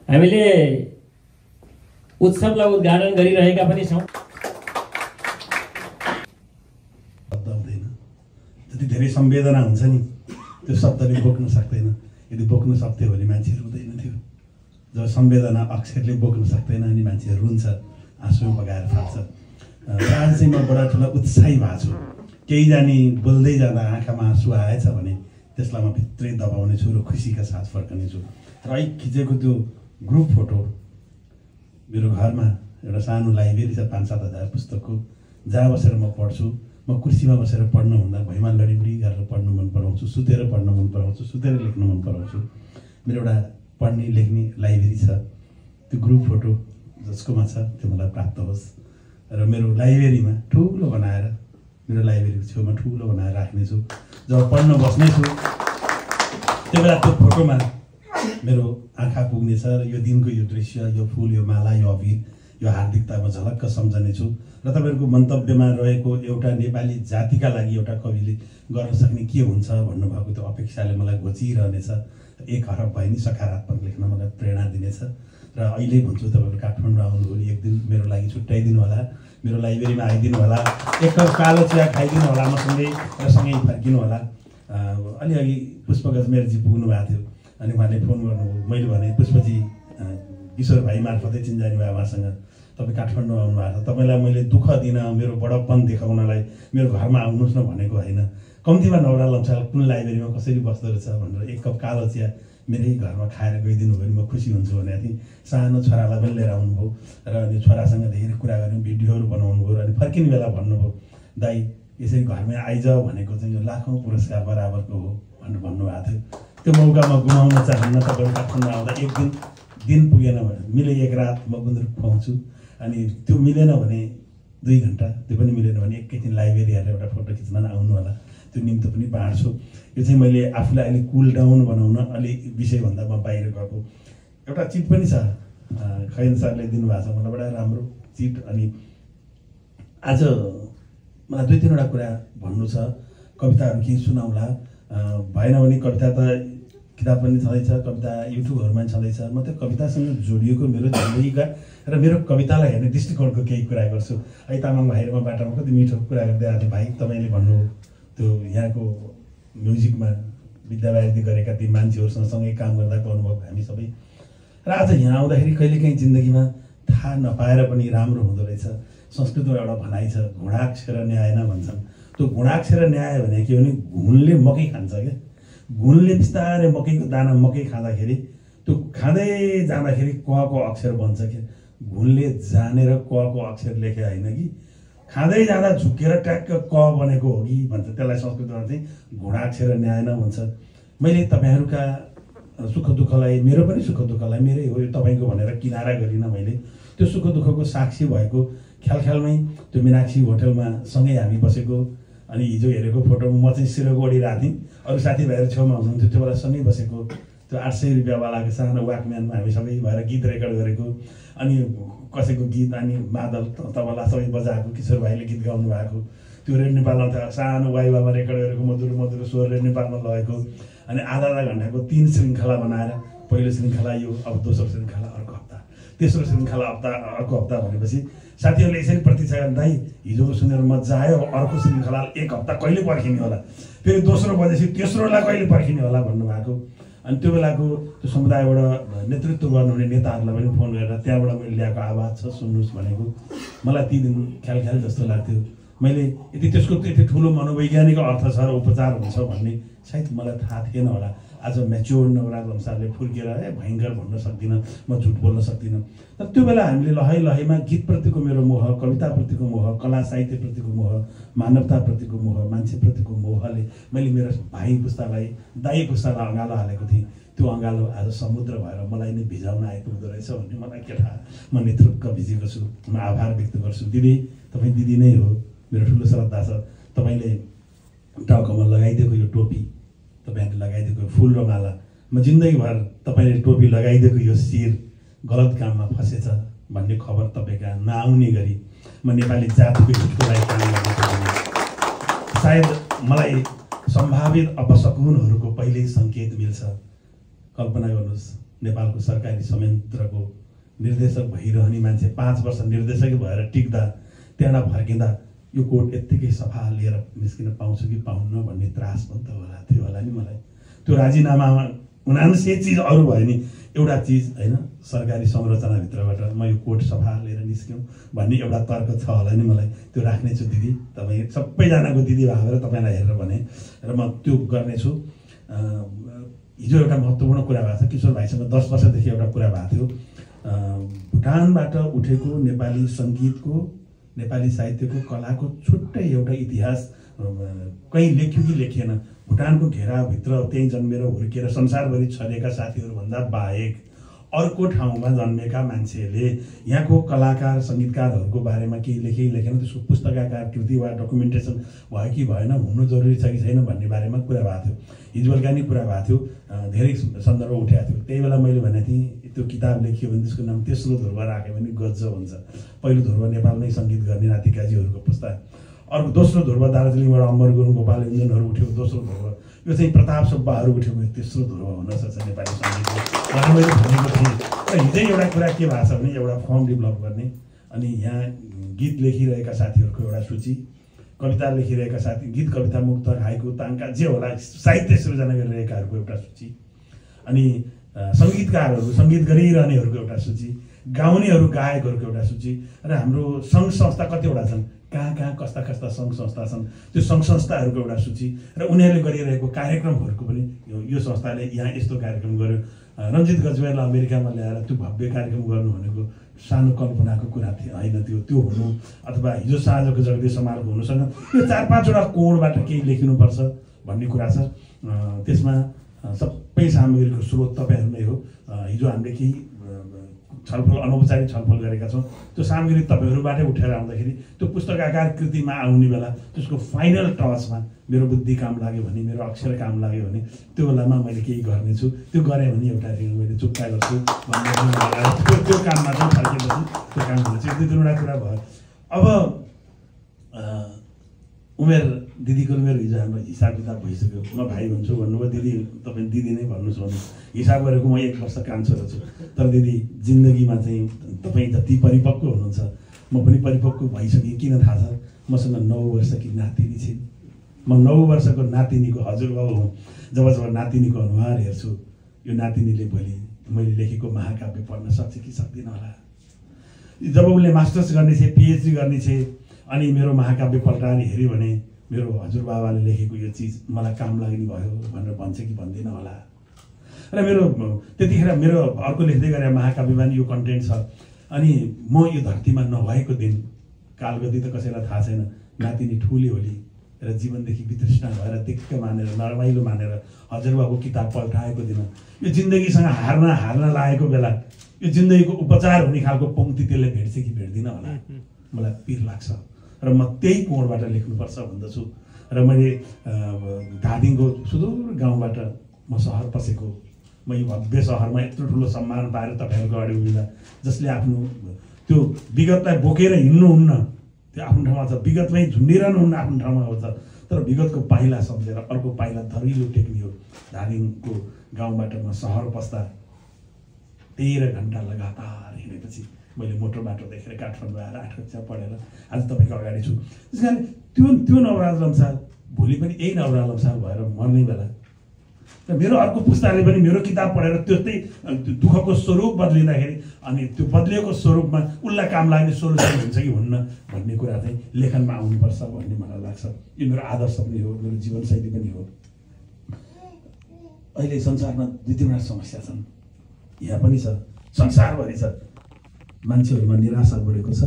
हामीले उत्सवलाई उद्घाटन गरिरहेका पनि छौँ। शब्द हुँदैन, जति धेरै संवेदना हुन्छ नि त्यो शब्दले बोक्न सक्दैन। यदि बोक्न सक्थ्यो भने मान्छे रुँदैन थियो। जब संवेदना अक्षरले बोक्न सक्दैन अनि मान्छे रुन्छ, आँसु बगाएर फाल्छ। आज चाहिँ म बडा ठुला उत्साही भएको छु। केही जानी बोल्दै जाँदा आँखामा आँसु आएछ भने त्यसलाई म भित्रै दबाउने छु र खुसीका साथ फर्कने छु। र अहिले खिचेको त्यो ग्रुप फोटो मेरो घरमा एउटा सानो लाइब्रेरी छ 5-7 हजार पुस्तकको, जहाँ बसेर म पढ्छु। म कुर्सीमा बसेर पढ्नु हुँदा भुइँमा लडीबुडी गरेर पढ्नु मन पराउँछु, सुतेर पढ्नु मन पराउँछु, सुतेर लेख्नु मन पराउँछु। मेरो एउटा पढ्ने लेख्ने लाइब्रेरी छ। त्यो ग्रुप फोटो जसकोमा छ त्यो मलाई प्राप्त होस् र मेरो लाइब्रेरीमा ठुलो बनाएर, मेरो लाइब्रेरीको छेउमा ठुलो बनाएर राख्नेछु। जब पढ्न बस्नेछु त्यो बेला त्यो फोटोमा मेरो आँखा पुग्नेछ र यो दिनको यो दृश्य, यो फुल, यो माला, यो अबिर, यो हार्दिकता म झलक्क सम्झनेछु। र तपाईँहरूको मन्तव्यमा रहेको एउटा नेपाली जातिका लागि एउटा कविले गर्न सक्ने के हुन्छ भन्नुभएको त्यो अपेक्षाले मलाई घोचिरहनेछ। एक हरफ भए नि सकारात्मक लेख्न मलाई प्रेरणा दिनेछ। र अहिले भन्छु तपाईँहरू काठमाडौँ आउनुभयो, एक दिन मेरो लागि छुट्याइदिनु होला, मेरो लाइब्रेरीमा आइदिनु होला, एक कप कालो चिया खाइदिनु होला मसँगै र सँगै फर्किनु होला। अलिअलि पुष्पगज मेरजी पुग्नु भएको थियो अनि उहाँले फोन गर्नुभयो। मैले भने पुष्पजी किशोर भाइ मार्फतै चिन्जानी भयो उहाँसँग, तपाईँ काठमाडौँ आउनु भएको छ, तपाईँलाई मैले दुःख दिन, मेरो बडप्पन देखाउनलाई मेरो घरमा आउनुहोस् न भनेको होइन, कम्तीमा नौरा लम्साल कुन लाइब्रेरीमा कसरी बस्दो रहेछ भनेर एक कप कालो चिया मेरै घरमा खाएर गइदिनु भयो भने म खुसी हुन्छु भनेको थिएँ। सानो छोरालाई पनि लिएर आउनुभयो र अनि छोरासँग धेरै कुरा गऱ्यौँ, भिडियोहरू बनाउनु भयो। अनि फर्किने बेला भन्नुभयो, दाइ यसरी घरमै आइज भनेको चाहिँ यो लाखौँ पुरस्कार बराबरको हो भनेर भन्नुभएको थियो। त्यो मौका म गुमाउन चाहन्न। तपाईँहरू काठमाडौँ आउँदा एक दिन पुगेन भने मिले एक रात म गुन्द्रुक खुवाउँछु, अनि त्यो मिलेन भने 2 घन्टा, त्यो पनि मिलेन भने एकैछिन लाइब्रेरी हेरेर एउटा फोटो खिच्न आउनु होला, त्यो निम्तो पनि बाँड्छु। यो चाहिँ मैले आफूलाई अलि कुल डाउन बनाउन अलि विषयभन्दा म बाहिर गएको एउटा चिट पनि छ, खैन सरले दिनुभएको छ मलाई बडा राम्रो चिट। अनि आज मलाई 2-3वटा कुरा भन्नु छ, कविताहरू केही सुनाउला, भएन भने कविता त किताब पनि छँदैछ, कविता युट्युबहरूमा पनि छँदैछ। म त्यो कवितासँग जोडिएको मेरो जिन्दगीका र मेरो कवितालाई हेर्ने दृष्टिकोणको केही कुरा गर्छु। अहिले तामाङ भाइहरूमा बाटामा कति मिठो कुरा गर्दै आएको थियो। भाइ तपाईँले भन्नु त्यो यहाँको म्युजिकमा विद्यावारिधि गरेका ती मान्छेहरूसँग सँगै काम गर्दाको अनुभव हामी सबै, र आज यहाँ आउँदाखेरि कहिलेकाहीँ जिन्दगीमा थाहा नपाएर पनि राम्रो हुँदो रहेछ। संस्कृतमा एउटा भनाइ छ, घुँडाक्षर न्याएन भन्छन्। त्यो घुँडाक्षर न्यायो भने के भने घुनले मकै खान्छ क्या, घुनले बिस्तारै मकैको दाना मकै खाँदाखेरि त्यो खाँदै जाँदाखेरि कको अक्षर बन्छ क्या। घुनले जानेर कको अक्षर लेखे होइन कि खाँदै जाँदा झुकेर ट्याक्क क बनेको हो कि भन्छ। त्यसलाई संस्कृतमा चाहिँ घुँडाक्षर न्याएन भन्छ। मैले तपाईँहरूका सुख दुःखलाई, मेरो पनि सुख दुःखलाई मेरै हो यो तपाईँको भनेर किनारा गरिनँ। मैले त्यो सुख दुःखको साक्षी भएको ख्यालमै त्यो मीनाक्षी होटलमा सँगै हामी बसेको, अनि हिजो हेरेको फोटोमा म चाहिँ सिरोको ओढिरहेको थिएँ, अरू साथीभाइहरू छेउमा हुनुहुन्थ्यो, त्यो बेला सँगै बसेको। त्यो 800 रुपियाँवालाको सानो वाकम्यानमा हामी सबै भएर गीत रेकर्ड गरेको, अनि कसैको गीत अनि मादल तबला सबै बजाएको, किशोर भाइले गीत गाउनु भएको, त्यो रेड नेपालमा त सानो वाइवामा रेकर्ड गरेको मधुरो मधुरो स्वर रेड नेपालमा लगेको। अनि आधा घन्टाको 3 श्रृङ्खला बनाएर, पहिलो श्रृङ्खला यो, अब दोस्रो श्रृङ्खला अर्को हप्ता, तेस्रो श्रृङ्खला अर्को हप्ता भनेपछि साथीहरूले यसरी प्रतीक्षा गर्ने, दाइ हिजोको सुनेर मजा आयो, अर्को श्रृङ्खला 1 हप्ता कहिले पर्खिने होला, फेरि दोस्रो बजेपछि तेस्रोलाई कहिले पर्खिने होला भन्नुभएको। अनि त्यो बेलाको त्यो समुदायबाट नेतृत्व गर्नुहुने नेताहरूलाई पनि फोन गरेर त्यहाँबाट मैले ल्याएको आवाज छ सुन्नुहोस् भनेको। मलाई ती दिन ख्याल जस्तो लाग्थ्यो। मैले यति ठुलो मनोवैज्ञानिक अर्थ छ र उपचार हुन्छ भन्ने सायद मलाई थाहा थिएन होला। आज म्याच्योर नवराज अनुसारले फुर्केर भयङ्कर भन्न सक्दिनँ, म झुट बोल्न सक्दिनँ। तर त्यो बेला हामीले लहैमा गीतप्रतिको मेरो मोह, कविताप्रतिको मोह, कला साहित्यप्रतिको मोह, मानवताप्रतिको मोह, मान्छेप्रतिको मोहले मैले मेरो भाइ पुस्तालाई, दाइ पुस्तालाई अँगालो हालेको थिएँ। त्यो अँगालो आज समुद्र भएर मलाई नै भिजाउन आइपुग्दो रहेछ भन्ने मलाई के थाहा। म नेतृत्व भिजेको छु। म आभार व्यक्त गर्छु। दिदी, तपाईँ दिदी नै हो, मेरो ठुलो श्रद्धा छ। तपाईँले टाउकोमा लगाइदिएको यो टोपी, तपाईँहरूले लगाइदिएको फुल र माला, म जिन्दगीभर तपाईँले टोपी लगाइदिएको यो शिर गलत काममा फसेछ भन्ने खबर तपाईँका नआउने गरी म नेपाली जातिको हितको लागि काम गर्नु। सायद मलाई सम्भावित अपशकुनहरूको पहिल्यै सङ्केत मिल्छ। कल्पना गर्नुहोस्, नेपालको सरकारी संयन्त्रको निर्देशक भइरहने मान्छे 5 वर्ष निर्देशकै भएर टिक्दा त्यहाँबाट फर्किँदा यो कोट यत्तिकै सफा लिएर निस्किन पाउँछु कि पाउन्न भन्ने त्रास पनि त थियो होला नि मलाई। त्यो राजीनामामा 79 चिज अरू भयो नि, एउटा चिज होइन सरकारी संरचनाभित्रबाट म यो कोट सफा लिएर निस्क्यौँ भन्ने एउटा तर्क छ होला नि मलाई। त्यो राख्नेछु दिदी, तपाईँ सबैजनाको दिदी भएर तपाईँलाई हेरेर भने र म त्यो गर्नेछु। हिजो एउटा महत्त्वपूर्ण कुरा भएको छ, किशोर भाइसँग 10 वर्षदेखि एउटा कुरा भएको थियो। भुटानबाट उठेको नेपाली सङ्गीतको, नेपाली साहित्यको, कलाको छुट्टै एउटा इतिहास कहीँ लेख्यो कि लेखिएन। भुटानको घेराभित्र त्यहीँ जन्मेर हुर्किएर संसारभरि छरेका साथीहरूभन्दा बाहेक अर्को ठाउँमा जन्मेका मान्छेले यहाँको कलाकार सङ्गीतकारहरूको बारेमा केही लेखेन, त्यसको पुस्तकाकार कृति वा डकुमेन्टेसन भयो कि भएन, हुनु जरुरी छ कि छैन भन्ने बारेमा कुरा भएको थियो। हिजो बेलुका नि कुरा भएको थियो, धेरै सन्दर्भ उठाएको थियो। त्यही बेला मैले भनेको थिएँ त्यो किताब लेखियो भने त्यसको नाम तेस्रो ध्रुव राख्यो भने गज्ज हुन्छ। पहिलो ध्रुव नेपालमै सङ्गीत गर्ने नातिकाजीहरूको पुस्ता, अर्को दोस्रो ध्रुव दार्जिलिङबाट अमर गुरुङ, गोपाल योन्जनहरू उठ्यो, दोस्रो ध्रुव यो चाहिँ प्रताप सुब्बाहरू उठ्यो, तेस्रो ध्रुव हुनसक्छ नेपाली सङ्गीतको मैले भनेको थिएँ। र हिजै एउटा कुरा के भएको छ भने एउटा फर्म डेभलप गर्ने, अनि यहाँ गीत लेखिरहेका साथीहरूको एउटा सूची, कविता लेखिरहेका साथी, गीत कविता मुक्त हाइकु ताङ्का जे होला साहित्य सृजना गरिरहेकाहरूको एउटा सूची, अनि सङ्गीतकारहरू सङ्गीत गरिरहनेहरूको एउटा सूची, गाउनेहरू गायकहरूको एउटा सूची, र हाम्रो सङ्घ संस्था कतिवटा छन्, कहाँ कस्ता सङ्घ संस्था छन्, त्यो सङ्घ संस्थाहरूको एउटा सूची, र उनीहरूले गरिरहेको कार्यक्रमहरूको पनि यो संस्थाले यहाँ यस्तो कार्यक्रम गर्यो। रञ्जित गजमेरलाई अमेरिकामा ल्याएर त्यो भव्य कार्यक्रम गर्नु भनेको सानो कल्पनाको कुरा होइन, त्यो हुनु, अथवा हिजो साँझको जगदीश समारोह हुनुसँग यो 4-5वटा कोणबाट केही लेखिनुपर्छ भन्ने कुरा छ। त्यसमा सबै सामग्रीको स्रोत तपाईँहरू नै हो। हिजो हामीले केही छलफल, अनौपचारिक छलफल गरेका छौँ। त्यो सामग्री तपाईँहरूबाटै उठेर आउँदाखेरि त्यो पुस्तकाकार कृतिमा आउने बेला त्यसको फाइनल टचमा मेरो बुद्धि काम लाग्यो भने, मेरो अक्षर काम लाग्यो भने त्यो बेलामा मैले केही गर्नेछु। त्यो गरेँ भने एउटा ऋण मैले चुक्ता गर्छु भन्ने त्यो काममा चाहिँ फर्केपछि त्यो काम गर्छु। त्यो 2-3वटा कुरा भयो। अब उमेर दिदीको मेरो हिजो हाम्रो हिसाब किताब भइसक्यो। म भाइ भन्छु भन्नुभयो, दिदी तपाईँ दिदी नै भन्नुहोस् भन्नु। हिसाब गरेको म 1 वर्ष कान्छो रहेछु, तर दिदी जिन्दगीमा चाहिँ तपाईँ जति परिपक्व हुनुहुन्छ म पनि परिपक्व भइसकेँ। किन थाहा छ? मसँग 9 वर्षकी नातिनी छिन्। म 9 वर्षको नातिनीको हजुरबाउ हुँ। जब नातिनीको अनुहार हेर्छु, यो नातिनीले भोलि मैले लेखेको महाकाव्य पढ्न सक्छ कि सक्दिनँ होला। जब उसले मास्टर्स गर्ने छे, पिएचडी गर्ने छे, अनि मेरो महाकाव्य पल्टाएर हेऱ्यो भने मेरो हजुरबाबाले लेखेको यो चिज मलाई काम लाग्ने भयो भनेर भन्छ कि भन्दैन होला। र मेरो त्यतिखेर मेरो अर्को लेख्दै गरे महाकाव्यमा यो कन्टेन्ट छ। अनि म यो धरतीमा नभएको दिन, कालगति त कसैलाई थाहा छैन, नातिनी ठुली होली र जीवनदेखि वितृष्णा भएर दिक्क मानेर, नरमाइलो मानेर हजुरबाबुको किताब पल्टाएको दिन, यो जिन्दगीसँग हार्न लागेको बेला यो जिन्दगीको उपचार हुने खालको पङ्क्ति त्यसले भेट्छ कि भेट्दिनँ होला, मलाई पिर लाग्छ। र म त्यही कोणबाट लेख्नुपर्छ भन्दछु। र मैले धादिङको सुदूर गाउँबाट म सहर पसेको, म यो भव्य सहरमा यत्रो ठुलो सम्मान पाएर तपाईँहरूको अगाडि उभिँदा, जसले आफ्नो त्यो विगतलाई बोकेर हिँड्नुहुन्न, त्यो आफ्नो ठाउँमा छ, विगतमै झुन्डिरहनुहुन्न, आफ्नो ठाउँमा आउँछ, तर विगतको पाइला सम्झेर अर्को पाइला धरिलो टेक्ने हो। धादिङको गाउँबाट म सहर पस्दा 13 घन्टा लगातार हिँडेपछि मैले मोटर बाटो देखेर काठमाडौँ आएर 8 कक्षा पढेर आज तपाईँको अगाडि छु। त्यस कारण त्यो नवराज लम्साल भोलि पनि यही नवराज लम्साल भएर मर्ने बेला र मेरो अर्को पुस्ताले पनि मेरो किताब पढेर त्यस्तै दुःखको स्वरूप बदलिँदाखेरि अनि त्यो बदलिएको स्वरूपमा उसलाई काम लाग्ने सोल्युसन हुन्छ कि हुन्न भन्ने कुरा चाहिँ लेखनमा आउनुपर्छ भन्ने मलाई लाग्छ। यो मेरो आदर्श पनि हो, मेरो जीवनशैली पनि हो। अहिले संसारमा 2-3वटा समस्या छन्, यहाँ पनि छ, संसारभरि छ। मान्छेहरूमा निराशा बढेको छ,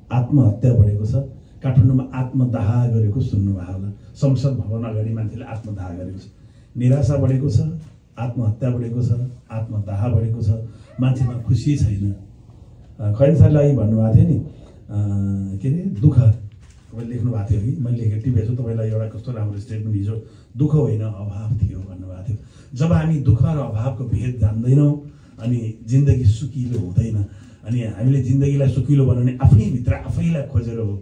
आत्महत्या बढेको छ। काठमाडौँमा आत्मदाह गरेको सुन्नुभयो होला, संसद भवन अगाडि मान्छेले आत्मदाह गरेको छ। निराशा बढेको छ, आत्महत्या बढेको छ, आत्मदाह बढेको छ, मान्छेमा खुसी छैन। खैन सरलाई भन्नुभएको थियो नि के अरे दुःख, तपाईँले लेख्नु भएको थियो कि मैले लेखेको टिपेको छु तपाईँलाई एउटा कस्तो राम्रो स्टेटमेन्ट हिजो, दुःख होइन अभाव थियो भन्नुभएको थियो। जब हामी दुःख र अभावको भेद जान्दैनौँ अनि जिन्दगी सुकिलो हुँदैन। अनि हामीले जिन्दगीलाई सुकिलो बनाउने आफ्नै भित्र आफैलाई खोजेर हो।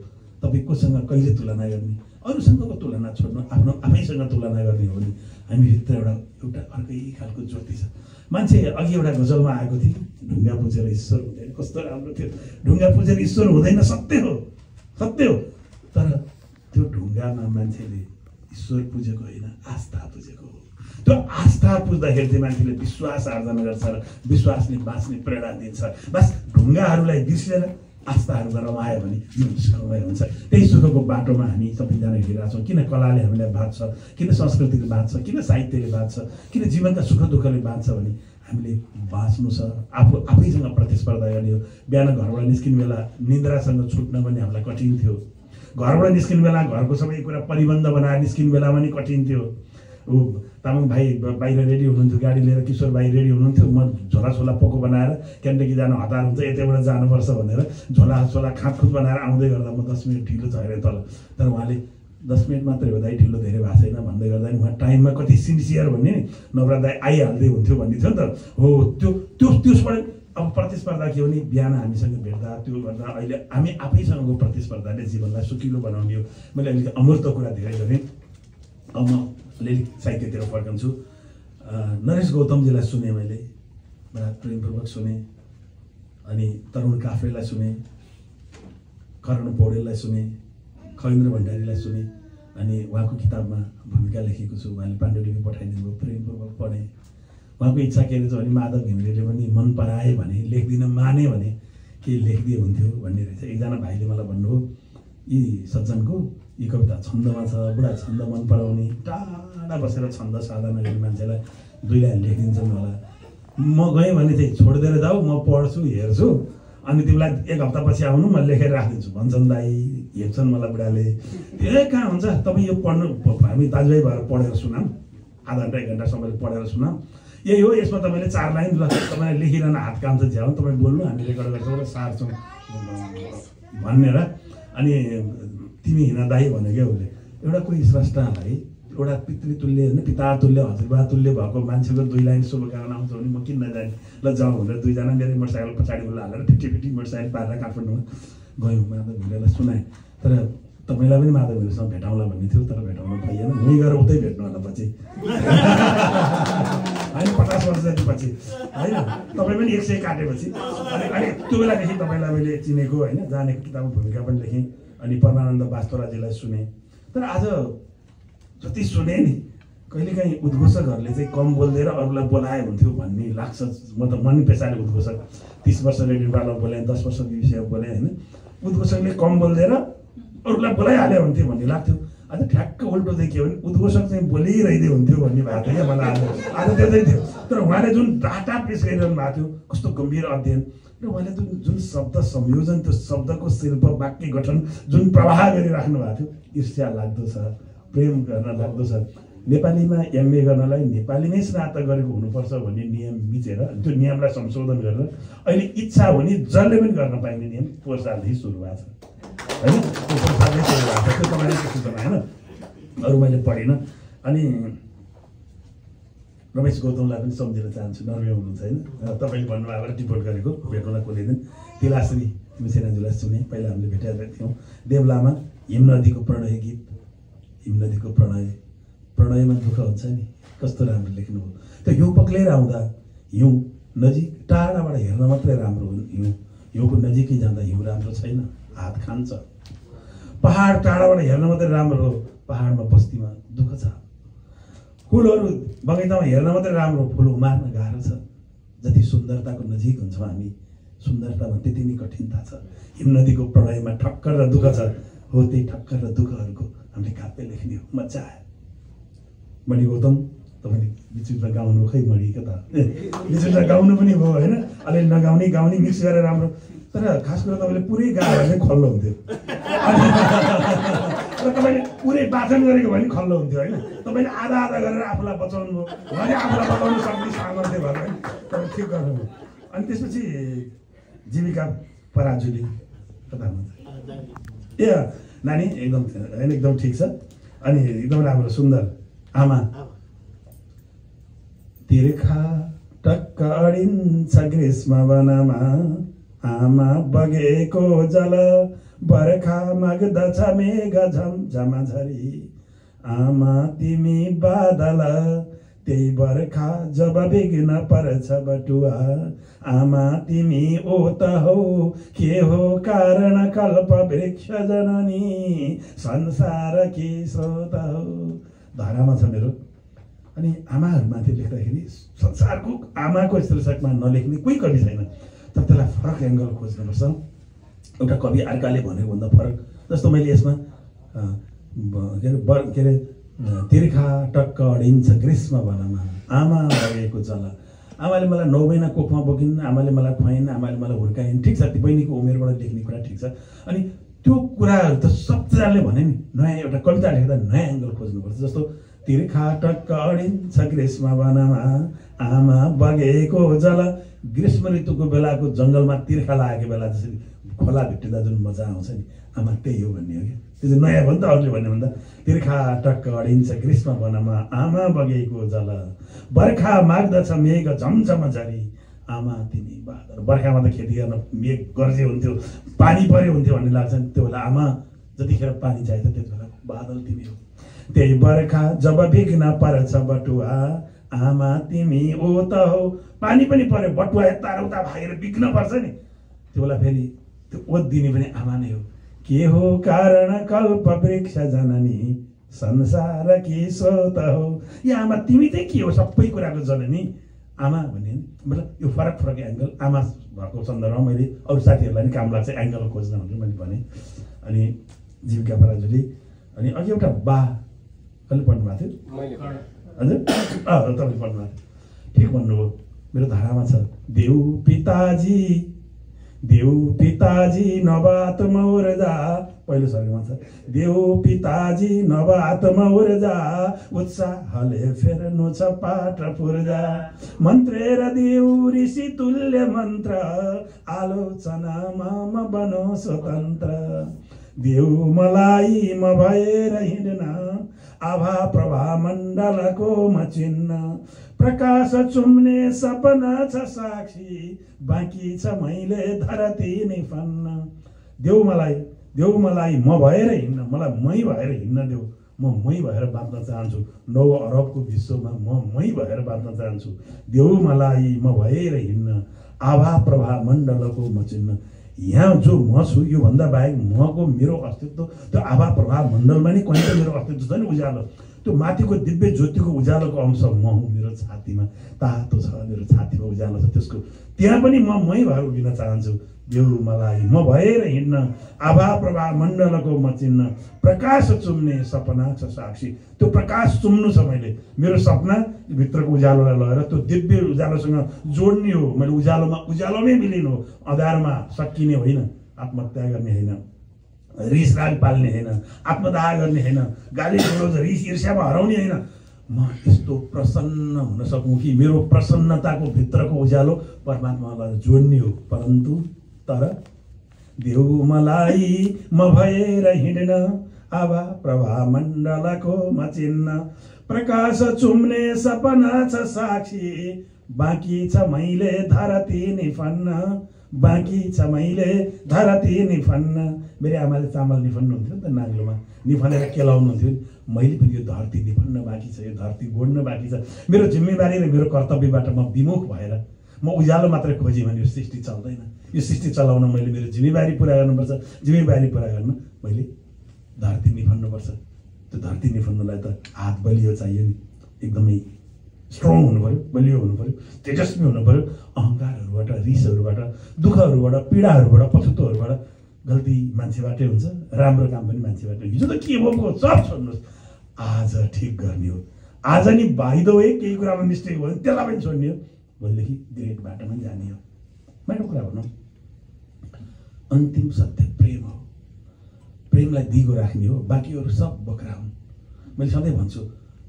तपाईँ कोसँग कहिले तुलना गर्ने, अरूसँगको तुलना छोड्नु, आफ्नो आफैसँग तुलना गर्ने हो भने हामीभित्र एउटा अर्कै खालको ज्योति छ। मान्छे अघि एउटा गजलमा आएको थियो, ढुङ्गा पुजेर ईश्वर हुँदैन। कस्तो राम्रो थियो, ढुङ्गा पुजेर ईश्वर हुँदैन, सत्य हो, सत्य हो। तर त्यो ढुङ्गामा मान्छेले ईश्वर पुजेको होइन, आस्था पुजेको हो। त्यो आस्था पुज्दाखेरि चाहिँ मान्छेले विश्वास आर्जन गर्छ र विश्वासले बाँच्ने प्रेरणा दिन्छ। बस ढुङ्गाहरूलाई बिर्सेर आस्थाहरूमा रमायो भने जीवन सुखमय हुन्छ। त्यही सुखको बाटोमा हामी सबैजना हिँडिरहेको छौँ। किन कलाले हामीलाई बाँच्छ, किन संस्कृतिले बाँच्छ, किन साहित्यले बाँच्छ, किन जीवनका सुख दुःखले बाँच्छ भने हामीले बाँच्नु छ, आफैसँग प्रतिस्पर्धा गर्ने हो। बिहान घरबाट निस्किने बेला निन्द्रासँग छुट्न पनि हामीलाई कठिन थियो। घरबाट निस्किने बेला घरको सबै कुरा परिबन्ध बनाएर निस्किने बेला पनि कठिन थियो। तामाङ भाइ बाहिर रेडी हुनुहुन्थ्यो, गाडी लिएर किशोर भाइ रेडी हुनुहुन्थ्यो। म झोला पोको बनाएर क्यान्टकी जानु हतार हुन्छ, यतैबाट जानुपर्छ भनेर झोला खाँतखुत बनाएर आउँदै गर्दा म 10 मिनट ढिलो झरेँ तल। तर उहाँले 10 मिनट मात्रै हो दाइ, ढिलो धेरै भएको छैन भन्दै गर्दा उहाँ टाइममा कति सिन्सियर भन्ने नवरा दाइ आइहाल्दै हुन्थ्यो भन्ने थियो नि त। हो त्यसबाट अब प्रतिस्पर्धा के हो भने बिहान हामीसँग भेट्दा त्यो गर्दा अहिले हामी आफैसँगको प्रतिस्पर्धाले जीवनलाई सुकिलो बनाउने हो। मैले अलिक अमूर्त कुरा धेरै गरेँ। अब म अलिअलि साहित्यतिर फर्कन्छु। नरेश गौतमजीलाई सुने मैले, बडा प्रेमपूर्वक सुने। अनि तरुण काफ्रेलाई सुने, कर्ण पौडेललाई सुने, खगेन्द्र भण्डारीलाई सुने। अनि उहाँको किताबमा भूमिका लेखेको छु, उहाँले पाण्डुलिपि पठाइदिनु भयो, प्रेमपूर्वक पढेँ। उहाँको इच्छा के रहेछ भने माधव घिमिरेले पनि मन पराए भने, लेख्दिन माने भने के लेखिदिए हुन्थ्यो भन्ने रहेछ। एकजना भाइले मलाई भन्नुभयो, यी सज्जनको यी कविता छन्दमा छ, बुढा छन्द मन पराउने, टाढा बसेर छन्द साधना गर्ने मान्छेलाई 2 लाइन लेखिदिन्छन् होला। म गएँ भने चाहिँ छोडिदिएर जाऊ, म पढ्छु, हेर्छु, अनि तिमीलाई 1 हप्तापछि आउनु, म लेखेर राखिदिन्छु भन्छन् दाइ। हेप्छन् मलाई बुढाले। कहाँ हुन्छ, तपाईँ यो पढ्नु, हामी दाजुभाइ भएर पढेर सुनाऊँ, आधा घन्टा 1 घन्टा सबैले पढेर सुनाऊँ। यही हो, यसमा तपाईँले 4 लाइन ल तपाईँले लेखिरहन हात काम त झ्याउ, तपाईँ बोल्नु, हामी रेकर्ड गर्छौँ र सार्छौँ भनेर। अनि तिमी हिँड दाइ भन्यो क्या उसले। एउटा कोही स्रष्टालाई, एउटा पितृतुल्य होइन, पितातुल्य, हजुरबातुल्य भएको मान्छेको 2 लाइन शुभकामना आउँछ भने म किन नजाने, ल जाउँ भनेर 2 जना मेरो मोटरसाइकल पछाडिबाट हालेर फिटी मोटरसाइकल पारेर काठमाडौँमा गयौँ। माधव घिमिरेलाई सुनाएँ। तर तपाईँलाई पनि माधव घिमिरेसँग भेटाउँला भन्ने थियो, तर भेटाउनु पाइएन। उहीँ गएर उतै भेट्नु होला पछि, होइन 50 वर्ष जति पछि, होइन तपाईँ पनि 100 काटेपछि। अनि त्यो बेलादेखि तपाईँलाई मैले चिनेको, होइन जानेको, किताबको भूमिका पनि लेखेँ। अनि परमानन्द बास्तोराजीलाई सुने। तर आज जति सुने नि, कहिलेकाहीँ उद्घोषकहरूले चाहिँ कम बोलिदिएर अरूलाई बोलाए हुन्थ्यो भन्ने लाग्छ। म त मन पेसाले उद्घोषक 30 वर्ष रेडियो पार्लर बोलेँ, 10 वर्ष BBC बोलेँ, होइन उद्घोषकले कम बोलिदिएर अरूलाई बोलाइहाल्यो हुन्थ्यो भन्ने लाग्थ्यो। आज ठ्याक्क उल्टो चाहिँ के हो भने उद्घोषक चाहिँ बोलिरहँदै हुन्थ्यो भन्ने भएको थियो क्या मलाई आज त्यो चाहिँ थियो। तर उहाँले जुन डाटा पेस गरिरहनु भएको थियो, कस्तो गम्भीर अध्ययन, र उहाँले जुन शब्द संयोजन, त्यो शब्दको शिल्प, वाक्य गठन जुन प्रवाह गरिराख्नु भएको थियो, ईर्ष्या लाग्दो छ, प्रेम गर्न लाग्दो छ। नेपालीमा MA गर्नलाई नेपालीमै स्नातक गरेको हुनुपर्छ भन्ने नियम मिचेर, त्यो नियमलाई संशोधन गरेर अहिले इच्छा हुने जसले पनि गर्न पाइने नियम पोहोर सालदेखि सुरु भएको छ, होइन पोहोर सालदेखि सुरु भएको छ। त्यो तपाईँले सूचना, होइन अरू मैले पढिनँ। अनि रमेश गौतमलाई पनि सम्झिन चाहन्छु, नर्वे हुनुहुन्छ, होइन तपाईँले भन्नुभयो टिपोट गरेको भेट्नुलाई कुनै दिन। तिलाश्री मिसेनाजुलाई सुने, पहिला हामीले भेटेका थियौँ। देवलामा हिम नदीको प्रणय गीत, हिम नदीको प्रणयमा दुःख हुन्छ नि, कस्तो राम्रो लेख्नुभयो। त्यो हिउँ पक्लेर आउँदा हिउँ नजिक, टाढाबाट हेर्न मात्रै राम्रो हो हिउँ, हिउँको नजिकै जाँदा हिउँ राम्रो छैन, हात खान्छ। पहाड टाढाबाट हेर्न मात्रै राम्रो हो, पहाडमा बस्तीमा दुःख छ। फुलहरू बगैँचामा हेर्न मात्रै राम्रो, फुल उमार्न गाह्रो छ। जति सुन्दरताको नजिक हुन्छौँ हामी, सुन्दरतामा त्यति नै कठिनता छ। हिम नदीको प्रणयमा ठक्कर र दुःख छ। हो त्यही ठक्कर र दुःखहरूको हामीले काव्य लेख्ने हो। मजा आयो। मणि गौतम तपाईँले बिचमा गाउनु, खै मणि के त बिचमा गाउनु पनि भयो, होइन अलिअलि नगाउने गाउने मिक्स गरेर राम्रो। तर खास गरेर तपाईँले पुरै गायो भने खल्लो हुन्थ्यो, र तपाईँले पुरै वाचन गरेको भने खल्लो हुन्थ्यो, होइन तपाईँले आधा आधा गरेर आफूलाई बचाउनु भयो, उहाँले आफूलाई बचाउनु सक्ने सामर्थ्य भयो, होइन तपाईँ ठिक गर्नुभयो। अनि त्यसपछि जीविका पराजुली कता हुन्छ ए नानी, एकदम होइन एकदम ठिक छ। अनि एकदम राम्रो सुन्दर आमा। तिर्खा टक्क अडिन्छ ग्रीष्म वनमा, आमा बगेको जल बर्खा माग्दछ मेघ झमझमा झरी। आमा तिमी बादल त्यही बर्खा जब बिग्न पर्छ बटुवा आमा तिमी ओत हौ के हो कारण कल्प वृक्ष जननी संसार कि स्रोत हौ। धारामा छ मेरो। अनि आमाहरूमाथि लेख्दाखेरि संसारको आमाको शीर्षकमा नलेख्ने कोही कवि छैन, तर त्यसलाई फरक एङ्गल खोज्नुपर्छ। एउटा कवि अर्काले भनेको भन्दा फरक, जस्तो मैले यसमा के अरे तिर्खा टक्क अडिन्छ ग्रीष्म वनमा आमा बगेको जल। आमाले मलाई 9 महिना कोखमा बोकिन्, आमाले मलाई खुवाइन्, आमाले मलाई हुर्काइन्। ठिक छ, त्यो बहिनीको उमेरबाट लेख्ने कुरा ठिक छ। अनि त्यो कुराहरू त सबजनाले भने नि नयाँ एउटा कविता लेख्दा नयाँ एङ्गल खोज्नुपर्छ। जस्तो तिर्खा टक्क अडिन्छ ग्रीष्म वनमा आमा बगेको जल। ग्रीष्म ऋतुको बेलाको जङ्गलमा तिर्खा लागेको बेला जसरी खोला भेट्टिँदा जुन मजा आउँछ नि, आमा त्यही हो भन्ने हो क्या। त्यो चाहिँ नयाँ भयो नि त अरूले भन्ने भन्दा। तिर्खा टक्क अडिन्छ ग्रीष्म वनमा आमा बगेको जल बर्खा माग्दछ मेघ झमझम झरी आमा तिमी बादल। बर्खामा त खेती गर्न मेघ गर्जे हुन्थ्यो, पानी पऱ्यो हुन्थ्यो भन्ने लाग्छ नि। त्यो बेला आमा जतिखेर पानी चाहिन्छ त्यति बेला बादल तिमी हो। त्यही बर्खा जब बिग्न पर्छ बटुवा आमा तिमी ओत हौ। पानी पनि पऱ्यो, बटुवा यता र उता भागेर बिग्न पर्छ नि, त्यो बेला फेरि त्यो ओत दिने पनि आमा नै हो। के हो कारण कल्प वृक्ष जननी संसार कि स्रोत हो। यो आमा तिमी चाहिँ के हो, सबै कुराको जननी आमा भन्ने। मतलब यो फरक फरक एङ्गल आमा भएको सन्दर्भमा मैले अरू साथीहरूलाई पनि काम लाग्छ एङ्गल खोज्न भनेर मैले भने। अनि जीविका पराजुली। अनि अघि एउटा बा कहिले पढ्नु भएको थियो हजुर? तपाईँले पढ्नु भएको ठिक भन्नुभयो। मेरो धारामा छ देउ पिताजी नवात्म ऊर्जा। पहिलो सर्गमा छ देउ पिताजी नवात्म ऊर्जा उत्साहले फेर्नु छ पाठ पूर्जा मन्त्रेर देउ ऋषि तुल्य मन्त्र आलोचनामा म बनो स्वतन्त्र। देउ मलाई म भएर हिँड्न आभा प्रभा मण्डलको म चिन्ह प्रकाश चुम्ने सपना छ साक्षी बाँकी छ मैले धरती निफन्न। देउ मलाई म भएर हिँड्न, मलाई मै भएर हिँड्न देऊ। म मै भएर बाँच्न चाहन्छु। 9 अरबको विश्वमा म मै भएर बाँच्न चाहन्छु। देउ मलाई म भएर हिँड्न आभा प्रभा मण्डलको म चिन्ह। यहाँ जो म छु योभन्दा बाहेक मको मेरो अस्तित्व त्यो आभा प्रभा मण्डलमा नै कहीँ मेरो अस्तित्व छ नि, उज्यालो त्यो माथिको दिव्य ज्योतिको उज्यालोको अंश म हुँ। मेरो छातीमा तातो छ, मेरो छातीमा उज्यालो छ, त्यसको त्यहाँ पनि म मै भएर उभिन चाहन्छु। देउ मलाई म भएर हिँड्न आभा प्रभा मण्डलको म चिन्ह प्रकाश चुम्ने सपना छ साक्षी। त्यो प्रकाश चुम्नु छ मैले, मेरो सपना भित्रको उज्यालोलाई लगेर त्यो दिव्य उज्यालोसँग जोड्ने हो। मैले उज्यालोमै मिलिनु हो, अँध्यारोमा सकिने होइन, आत्महत्या गर्ने होइन, रिस राग पाल्ने होइन, आत्मदाह गर्ने होइन, गाली गलौज रिस ईर्ष्यामा हराउने होइन। म यस्तो प्रसन्न हुन सकूँ कि मेरो प्रसन्नताको भित्रको उज्यालो परमात्मालाई जोड्ने हो। परन्तु तर देउ मलाई म भएर हिँड्न आभा प्रभा मण्डलको म चिन्ह प्रकाश चुम्ने सपना छ साक्षी बाँकी छ मैले धरती निफन्न बाँकी छ मैले धरती निफन्न। मेरो आमाले चामल निफन्नुहुन्थ्यो नि त, नाग्लोमा निफनेर केलाउनुहुन्थ्यो। मैले पनि यो धरती निफन्न बाँकी छ, यो धरती गोड्न बाँकी छ। मेरो जिम्मेवारी र मेरो कर्तव्यबाट म विमुख भएर म उज्यालो मात्रै खोजेँ भने यो सृष्टि चल्दैन। यो सृष्टि चलाउन मैले मेरो जिम्मेवारी पुरा गर्नुपर्छ। जिम्मेवारी पुरा गर्न मैले धरती निफन्नुपर्छ। त्यो धरती निफन्नलाई त हात बलियो चाहियो नि, एकदमै स्ट्रङ हुनु पऱ्यो, बलियो हुनु पऱ्यो, तेजस्वी हुनु पऱ्यो। अहङ्कारहरूबाट, रिसहरूबाट, दुःखहरूबाट, पीडाहरूबाट, पछुतोहरूबाट गल्ती मान्छेबाटै हुन्छ, राम्रो काम पनि मान्छेबाटै। हिजो त के भएको सब छोड्नुहोस्, आज ठिक गर्ने हो। आज नि बाहिदो है केही कुरामा मिस्टेक भयो भने त्यसलाई पनि छोड्ने हो, भोलिदेखि ग्रेट बाटोमा जाने हो। मेरो कुरा भनौँ, अन्तिम सत्य प्रेम हो। प्रेमलाई दिगो राख्ने हो, बाँकीहरू सब बोक्रा हुन्। मैले सधैँ भन्छु,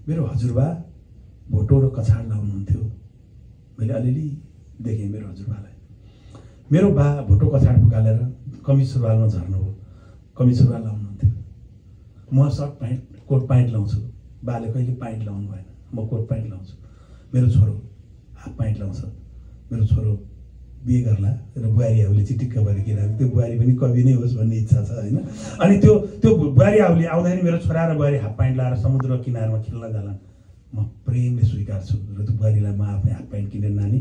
मेरो हजुरबा भोटो र कछाड लाउनुहुन्थ्यो। मैले अलिअलि देखेँ मेरो हजुरबालाई। मेरो बा भोटो कछाड फुकालेर कमिज सुरुवालमा झर्नुभयो, कमिज सुरुवाल लाउनुहुन्थ्यो। म सर्ट प्यान्ट कोट प्यान्ट लाउँछु, बाले कहिले प्यान्ट लाउनु भएन, म कोट प्यान्ट लाउँछु। मेरो छोरो हाफ प्यान्ट लाउँछ। मेरो छोरो बिहे गर्ला र बुहारी आउले चिटिक्क भएर किन त्यो बुहारी पनि कवि नै होस् भन्ने इच्छा छ होइन। अनि त्यो बुहारी आउले आउँदाखेरि मेरो छोरा र बुहारी हाफ प्यान्ट लाएर समुद्र किनारमा खेल्न जाला। म प्रेमले स्वीकार्छु र त्यो बुहारीलाई म आफै हाफ प्यान्ट किनेर नानी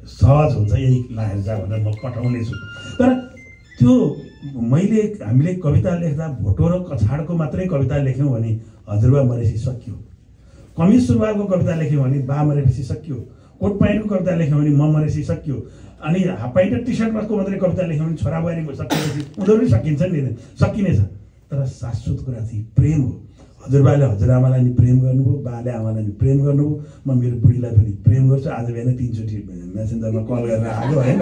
सहज हुन्छ यही लाएर जा भनेर म पठाउने छु। तर त्यो हामीले कविता लेख्दा भोटो र कछाडको मात्रै कविता लेख्यौँ भने हजुरबा मरेपछि सकियो, कमिज सुरुवालको कविता लेख्यौँ भने बा मरेपछि सकियो, कोट प्यान्टको कविता लेख्यौँ भने म मरेपछि सकियो, अनि हाफ प्यान्ट र टी सर्टको मात्रै कविता लेख्यौँ भने छोरा बुहारी सकिएपछि उनीहरू पनि सकिन्छ नि, सकिनेछ। तर शाश्वत कुरा चाहिँ प्रेम हो। हजुरबाले हजुरआमालाई नि प्रेम गर्नुभयो, बाले आमालाई नि प्रेम गर्नुभयो, म मेरो बुढीलाई पनि प्रेम गर्छु। आज बिहान 3 चोटि मेसेन्जरमा कल गरेर आयो होइन।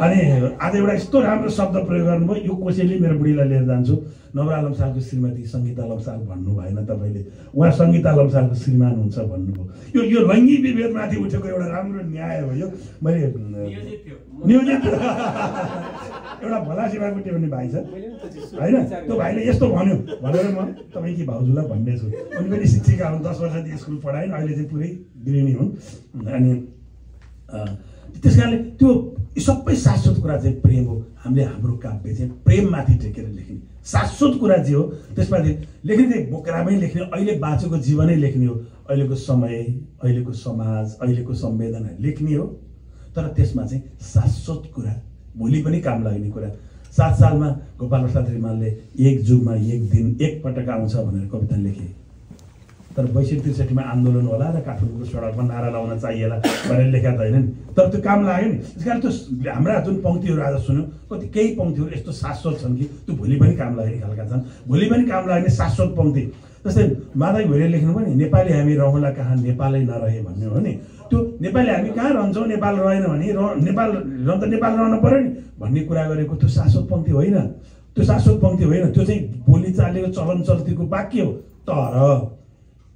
अनि आज एउटा यस्तो राम्रो शब्द प्रयोग गर्नुभयो, यो कोसेली मेरो बुढीलाई लिएर जान्छु। नवरा लम्सालको श्रीमती सङ्गीता लम्साल भन्नु भएन तपाईँले, उहाँ सङ्गीता लम्सालको श्रीमान हुन्छ भन्नुभयो। यो लैङ्गिक विभेदमाथि उठेको एउटा राम्रो न्याय हो। यो मैले नियोजित एउटा भला सेवाकोटी भन्ने भाइ छ होइन, त्यो भाइले यस्तो भन्यो भनेर म तपाईँकी भाउजूलाई भन्ने छु। उनी पनि शिक्षिका हुन्, 10 वर्षदेखि स्कुल पढाइन्, अहिले चाहिँ पुरै गृहिणी हुन्। अनि त्यस कारणले त्यो सबै शाश्वत कुरा चाहिँ प्रेम हो। हाम्रो काव्य चाहिँ प्रेममाथि टेकेर लेख्ने शाश्वत कुरा चाहिँ हो। त्यसमाथि लेख्ने चाहिँ बोक्रामै लेख्ने, अहिले बाँचेको जीवनै लेख्ने हो, अहिलेको समय, अहिलेको समाज, अहिलेको संवेदना लेख्ने हो। तर त्यसमा चाहिँ शाश्वत कुरा, भोलि पनि काम लाग्ने कुरा। 7 सालमा गोपाल प्रसाद रिमालले एक जुगमा एक दिन एक पटक आउँछ भनेर कविता लेखे। तर 62-63 आन्दोलन होला र काठमाडौँको सडकमा नारा लाउन चाहिएला भनेर लेखेका त होइन नि, तर त्यो काम लाग्यो नि। त्यस कारण त्यो हाम्रा जुन पङ्क्तिहरू आज सुन्यौँ, कति केही पङ्क्तिहरू यस्तो शाश्वत छन् कि त्यो भोलि पनि काम लाग्ने खालका छन्, भोलि पनि काम लाग्ने शाश्वत पङ्क्ति। जस्तै माधव घोरीले लेख्नु पनि नेपाली हामी रहँला कहाँ नेपालै नरहे भन्ने हो नि। त्यो नेपाली हामी कहाँ रहन्छौँ, नेपाल रहेन भने नेपाल रहनु पर्यो नि भन्ने कुरा गरेको त्यो शाश्वत पङ्क्ति होइन, त्यो शाश्वत पङ्क्ति होइन। त्यो चाहिँ बोली चालेको चलन चल्तीको वाक्य हो। तर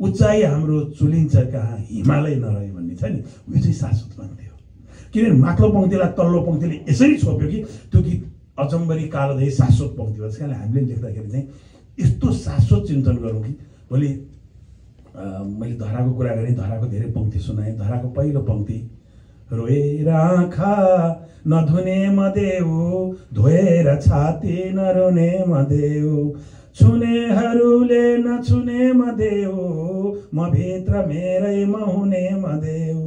उचाइ हाम्रो चुलिन्छ कहाँ हिमालय नरहे भन्ने छ नि, यो चाहिँ शाश्वत पङ्क्ति हो। किनभने माथिल्लो पङ्क्तिलाई तल्लो पङ्क्तिले यसरी छोप्यो कि त्यो गीत अचम्बरी कालोदय शाश्वत पङ्क्ति हो। त्यस कारण हामीले लेख्दाखेरि चाहिँ यस्तो शाश्वत चिन्तन गरौँ कि भोलि मैले धराको कुरा गरेँ, धराको धेरै पङ्क्ति सुनाएँ। धराको पहिलो पङ्क्ति, रोएर आँखा नधुने मदेऊ, धोएर छाती नरुने मदेऊ, छुनेहरूले नछुने मदेऊ, म भित्र मेरै महुने मदेऊ।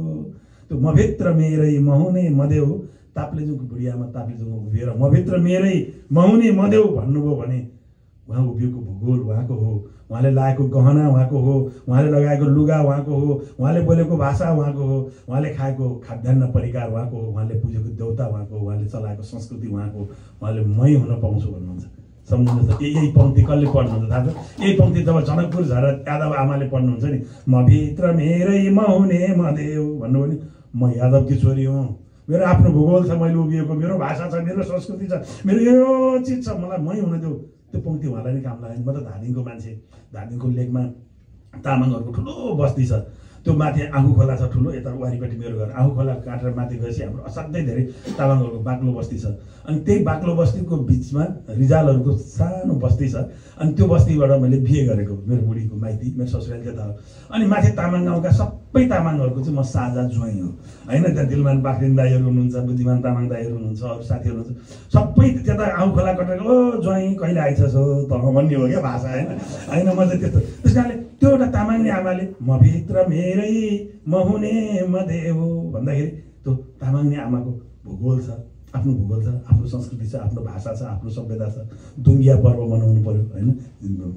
त्यो म भित्र मेरै महुने मदेऊ, ताप्लेजुङको बुढियामा ताप्लेजुङमा उभिएर म भित्र मेरै महुने मदेऊ भन्नुभयो भने उहाँ उभिएको भूगोल उहाँको हो, उहाँले लगाएको गहना उहाँको हो, उहाँले लगाएको लुगा उहाँको हो, उहाँले बोलेको भाषा उहाँको हो, उहाँले खाएको खाद्यान्न परिकार उहाँको हो, उहाँले पुजेको देउता उहाँको, उहाँले चलाएको संस्कृति उहाँको, उहाँले मै हुन पाउँछु भन्नुहुन्छ। सम्झिनुहोस् त, यही पङ्क्ति कसले पढ्नुहुन्छ थाहा छ? यही पङ्क्ति जब जनकपुर झर यादव आमाले पढ्नुहुन्छ नि, म भित्र मेरै महुने मदेऊ भन्नुभयो नि, म यादवकी छोरी हुँ, मेरो आफ्नो भूगोल छ, मैले उभिएको मेरो भाषा छ, मेरो संस्कृति छ, मेरो यो चिज छ, मलाई मै हुन देऊ। त्यो पङ्क्ति उहाँलाई नै काम लाग्यो। म त धादिङको मान्छे, धादिङको लेकमा तामाङहरूको ठुलो बस्ती छ, त्यो माथि आँखु खोला छ ठुलो, यता वारिपट्टि मेरो घर। आँखु खोला काटेर माथि गएपछि हाम्रो असाध्यै धेरै तामाङहरूको बाक्लो बस्ती छ। अनि त्यही बाक्लो बस्तीको बिचमा रिजालहरूको सानो बस्ती छ। अनि त्यो बस्तीबाट मैले बिहे गरेको, मेरो बुढीको माइती, मेरो ससुराली त्यता हो। अनि माथि तामाङ गाउँका सबै तामाङहरूको चाहिँ म साझा ज्वाइँ हो होइन। त्यहाँ दिलमान पाखरिन दाईहरू हुनुहुन्छ, बुद्धिमान तामाङ दाईहरू हुनुहुन्छ, अरू साथीहरू हुनुहुन्छ, सबै त्यता आँखु खोला कटेर ओ ज्वाइँ कहिले आइछस् हो त भन्ने हो क्या भाषा होइन। म चाहिँ त्यस्तो। त्यस कारणले त्यो एउटा तामाङले आमाले म भित्र मेरै महुने मदेऊ भन्दाखेरि त्यो तामाङले आमाको भूगोल छ, आफ्नो भूगोल छ, आफ्नो संस्कृति छ, आफ्नो भाषा छ, आफ्नो सभ्यता छ। दुङ्गिया पर्व मनाउनु पर्यो होइन,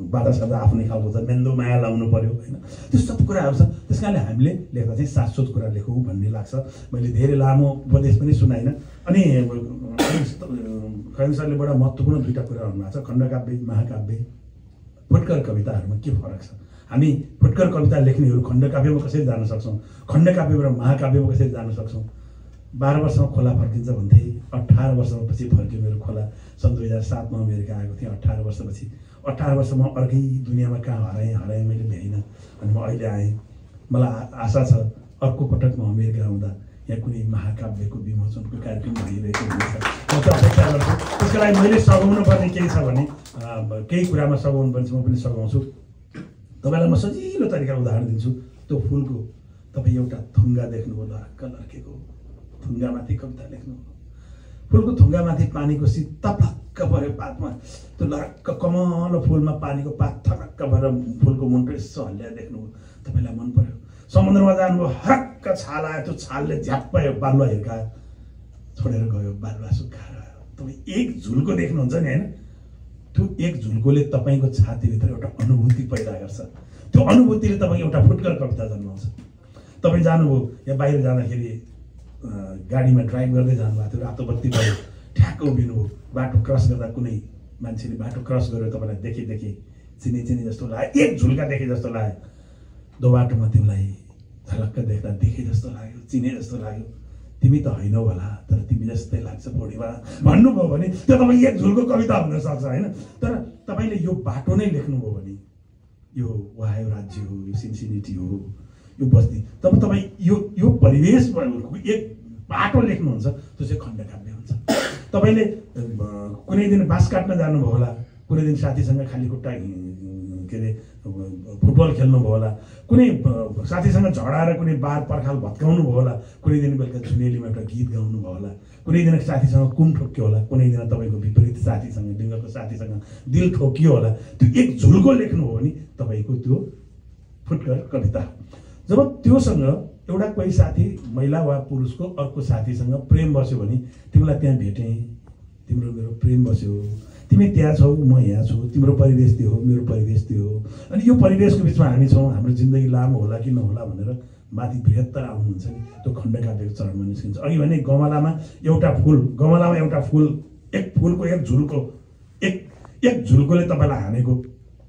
बाटा सादा आफ्नै खालको छ, मेन्दो माया लाउनु पर्यो होइन, त्यो सब कुराहरू छ। त्यस कारणले हामीले लेख्दा चाहिँ शाश्वत कुरा लेखौँ भन्ने लाग्छ। मैले धेरै लामो उपदेश पनि सुनाइनँ। अनि खैन सरले बडा महत्त्वपूर्ण 2टा कुरा भन्नुभएको छ, खण्डकाव्य महाकाव्य। फुटकर कविताहरूमा के फरक छ? हामी फुटकर कविता लेख्नेहरू खण्डकाव्यमा कसरी जान सक्छौँ, खण्डकाव्यबाट महाकाव्यमा कसरी जान सक्छौँ? 12 वर्षमा खोला फर्किन्छ भन्थे, 18 वर्षपछि फर्क्यो मेरो खोला। सन् 2007मा अमेरिका आएको थिएँ, 18 वर्षपछि। 18 वर्षमा अर्कै दुनियाँमा कहाँ हराएँ मैले भ्याइनँ। अनि म अहिले आएँ। मलाई आशा छ अर्को पटक म अमेरिका आउँदा यहाँ कुनै महाकाव्यको विमोचनको कार्यक्रम भइरहेको हुनेछ, म त अपेक्षा गर्छु। त्यसको लागि मैले सघाउनु पर्ने केही छ भने, केही कुरामा सघाउनु पर्ने म पनि सघाउँछु। तपाईँलाई म सजिलो तरिका उदाहरण दिन्छु। त्यो फुलको तपाईँ एउटा थुङ्गा देख्नुभयो, लर्क लर्केको थुङ्गामाथि कविता लेख्नु, फुलको थुङ्गामाथि पानीको शीत थपक्क पऱ्यो पातमा, त्यो लरक्क कमलो फुलमा पानीको पात थपक्क भएर फुलको मुन्टो यसो हल्ल्याएर देख्नुभयो, तपाईँलाई मन पर्यो। समुद्रमा जानुभयो, हक्क छाल आयो, त्यो छालले झ्याप्पै बालुवा हिर्कायो, छोडेर गयो, बालुवा सुक्खाएर गयो। तपाईँ एक झुल्को देख्नुहुन्छ नि होइन, त्यो एक झुल्कोले तपाईँको छातीभित्र एउटा अनुभूति पैदा गर्छ। त्यो अनुभूतिले तपाईँको एउटा फुटकर कविता जन्माउँछ। तपाईँ जानुभयो, यहाँ बाहिर जाँदाखेरि गाडीमा ड्राइभ गर्दै जानुभएको थियो, रातो बत्ती भयो, ठ्याक्क उभिनुभयो, बाटो क्रस गर्दा कुनै मान्छेले बाटो क्रस गरेर तपाईँलाई देखे चिने जस्तो लाग्यो, एक झुल्का देखे जस्तो लाग्यो, दो बाटोमा तिमीलाई झलक्क देख्दा देखे जस्तो लाग्यो, चिने जस्तो लाग्यो, तिमी त होइनौ होला तर तिमी जस्तै लाग्छ पूर्णिमा भन्नुभयो भने त्यो तपाईँ एक झुल्को कविता हुन सक्छ होइन। तर तपाईँले यो बाटो नै लेख्नुभयो भने यो ओहायो राज्य हो, यो सिन्सिनेटी हो, यो बस्ती, तब तपाईँ यो परिवेश एक बाटो लेख्नुहुन्छ, त्यो चाहिँ खण्डकाव्य हुन्छ। तपाईँले कुनै दिन बाँस काट्न जानुभयो होला, कुनै दिन साथीसँग खाली खुट्टा के अरे फुटबल खेल्नुभयो होला, कुनै साथीसँग झडाएर कुनै बार पर्खाल भत्काउनु भयो होला, कुनै दिन बेलुका झुनेलीमा एउटा गीत गाउनु भयो होला, कुनै दिन साथीसँग कुम ठोक्यो होला, कुनै दिन तपाईँको विपरीत साथीसँग लिङ्गको साथीसँग दिल ठोकियो होला। त्यो एक झुल्को लेख्नुभयो भने तपाईँको त्यो फुटकर कविता। जब त्योसँग एउटा कोही साथी महिला वा पुरुषको अर्को साथीसँग प्रेम बस्यो भने तिमीलाई त्यहाँ भेटेँ, तिम्रो मेरो प्रेम बस्यो, तिमी त्यहाँ छौ म यहाँ छु, तिम्रो परिवेश त्यो हो मेरो परिवेश त्यो हो, अनि यो परिवेशको बिचमा हामी छौँ, हाम्रो जिन्दगी लामो होला कि नहोला भनेर माथि बृहत्तर आउनुहुन्छ नि, त्यो खण्डकाव्यको चरणमा निस्किन्छ। अघि भने गमलामा एउटा फुल, एक फुलको एक झुल्को, एक झुल्कोले तपाईँलाई हानेको